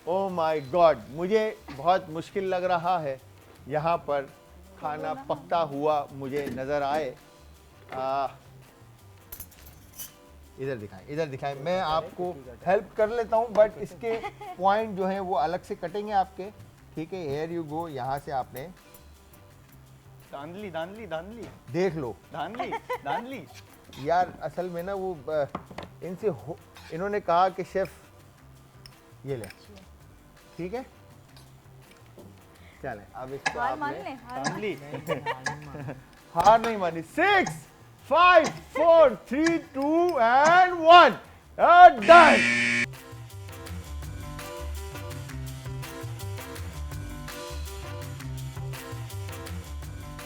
Oh my God, मुझे बहुत मुश्किल लग रहा है। यहाँ पर खाना पकता हुआ मुझे नजर आए। इधर दिखाएं, इधर दिखाएं। मैं आपको हेल्प कर लेता हूँ, बट इसके पॉइंट जो हैं वो अलग से कटेंगे आपके। ठीक है, हेयर यू गो। यहाँ से आपने धांधली धांधली धांधली देख लो धांधली धांधली। यार, असल में ना वो इन्होंने कहा कि शेफ ये ले, ठीक है। चले, अब इसको हार मान आपने ले, हार मान धांधली। हार नहीं मानी। 6 5 4 3 2 and 1 done.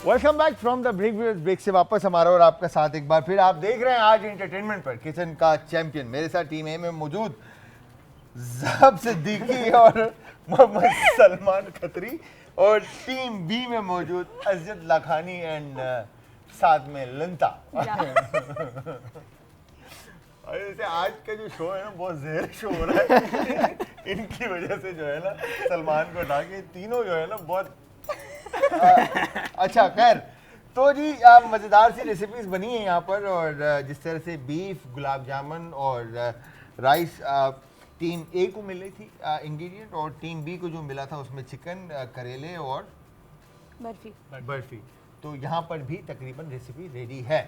Welcome back from the break से वापस हमारा और आपका साथ एक बार फिर। आप देख रहे हैं आज एंटरटेनमेंट पर किचन का चैंपियन। मेरे साथ टीम ए में मौजूद ज़ाब सिद्दीकी और मोहम्मद सलमान खत्री, और टीम बी में मौजूद अज़त लाखानी एंड साथ में लिंता। और जैसे आज का जो शो है ना बहुत जहर शो हो रहा है इनकी वजह से जो है ना सलमान को उठा के तीनों जो है ना बहुत अच्छा। खैर तो जी मज़ेदार सी रेसिपीज बनी है यहाँ पर, और जिस तरह से बीफ, गुलाब जामुन और राइस टीम ए को मिली थी इंग्रेडिएंट, और टीम बी को जो मिला था उसमें चिकन, करेले और बर्फी। तो यहाँ पर भी तकरीबन रेसिपी रेडी है।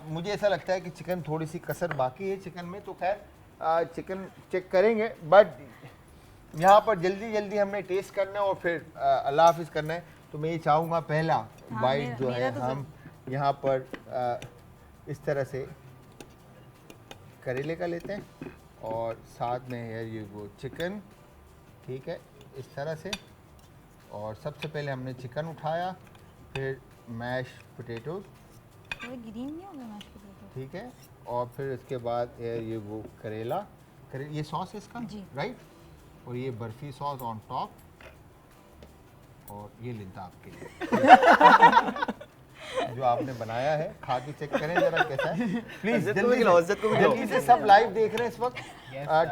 मुझे ऐसा लगता है कि चिकन थोड़ी सी कसर बाकी है चिकन में, तो खैर चिकन चेक करेंगे, बट यहाँ पर जल्दी जल्दी हमने टेस्ट करना है और फिर अल्लाह हाफिज़ करना है। तो मैं ये चाहूँगा पहला बाइट जो है हम यहाँ पर इस तरह से करेले का लेते हैं और साथ में है ये वो चिकन, ठीक है, इस तरह से। और सबसे पहले हमने चिकन उठाया, फिर मैश पोटैटोज, ग्रीन नहीं होगा मैश पोटैटो, ठीक है, और फिर इसके बाद है ये वो करेला, ये सॉस है इसका, जी, राइट, और ये बर्फी सॉस ऑन टॉप, और ये लिंता आपके लिए जो आपने बनाया है। खा के चेक करें जरा कैसा है प्लीज। जल्दी से सब लाइव देख रहे हैं इस वक्त,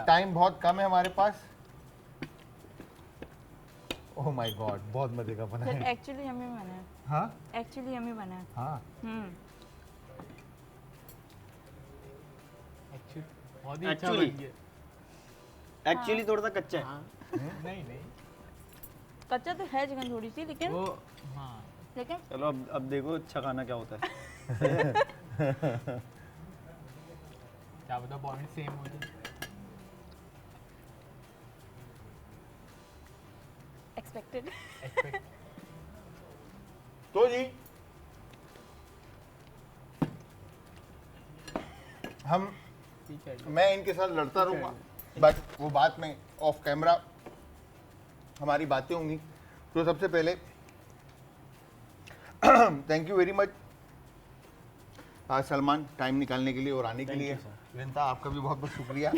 टाइम बहुत कम है हमारे पास। ओह माय गॉड, बहुत मजे का बना है। एक्चुअली यम्मी बना है। हाँ एक्चुअली यम्मी बना है। हाँ बहुत ही अच्छा बन गया। एक्चुअली थोड़ा सा कच्चा है। नहीं नहीं कच्चा तो है चिकन थोड़ी सी, लेकिन वो हाँ लेकिन चलो अब देखो अच्छा खाना क्या होता है। क्या पता पॉइंट सेम हो जाए। एक्सपेक्टेड। तो जी हम ठीक है। मैं इनके साथ लड़ता रहूँगा, बट वो बात में ऑफ कैमरा हमारी बातें होंगी। तो सबसे पहले thank you very much Salman, time निकालने के लिए और आने के लिए। लिंता आपका भी बहुत बहुत शुक्रिया।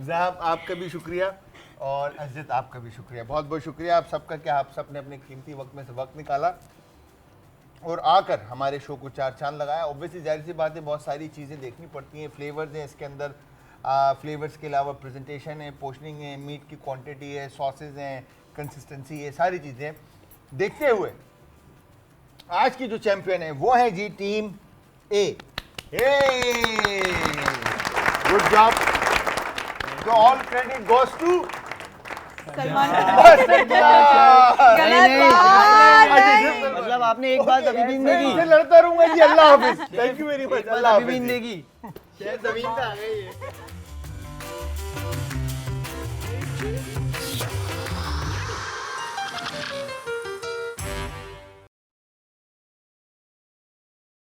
ज़ाब आपका भी शुक्रिया, और अज़त आपका भी शुक्रिया, बहुत बहुत शुक्रिया आप सबका कि आप सब ने अपने कीमती वक्त में से वक्त निकाला और आकर हमारे शो को चार चांद लगाया। ऑब्वियसली जाहिर सी बात है बहुत सारी चीज़ें देखनी पड़ती हैं, फ्लेवर्स हैं इसके अंदर, फ्लेवर्स के अलावा प्रेजेंटेशन है, पोर्शनिंग है, मीट की क्वांटिटी है, सॉसेज हैं, कंसिस्टेंसी है, सारी चीज़ें देखते हुए आज की जो चैंपियन है वो है जी टीम ए। Good job. तो all credit goes to Salman मतलब आपने एक बात अभी भी नहीं की। लड़ता रहूंगा जी। अल्लाह हाफिज, थैंक यू वेरी मच। अल्लाह अभी भी हाफिज। नहीं की। जमीन पे आ गई है।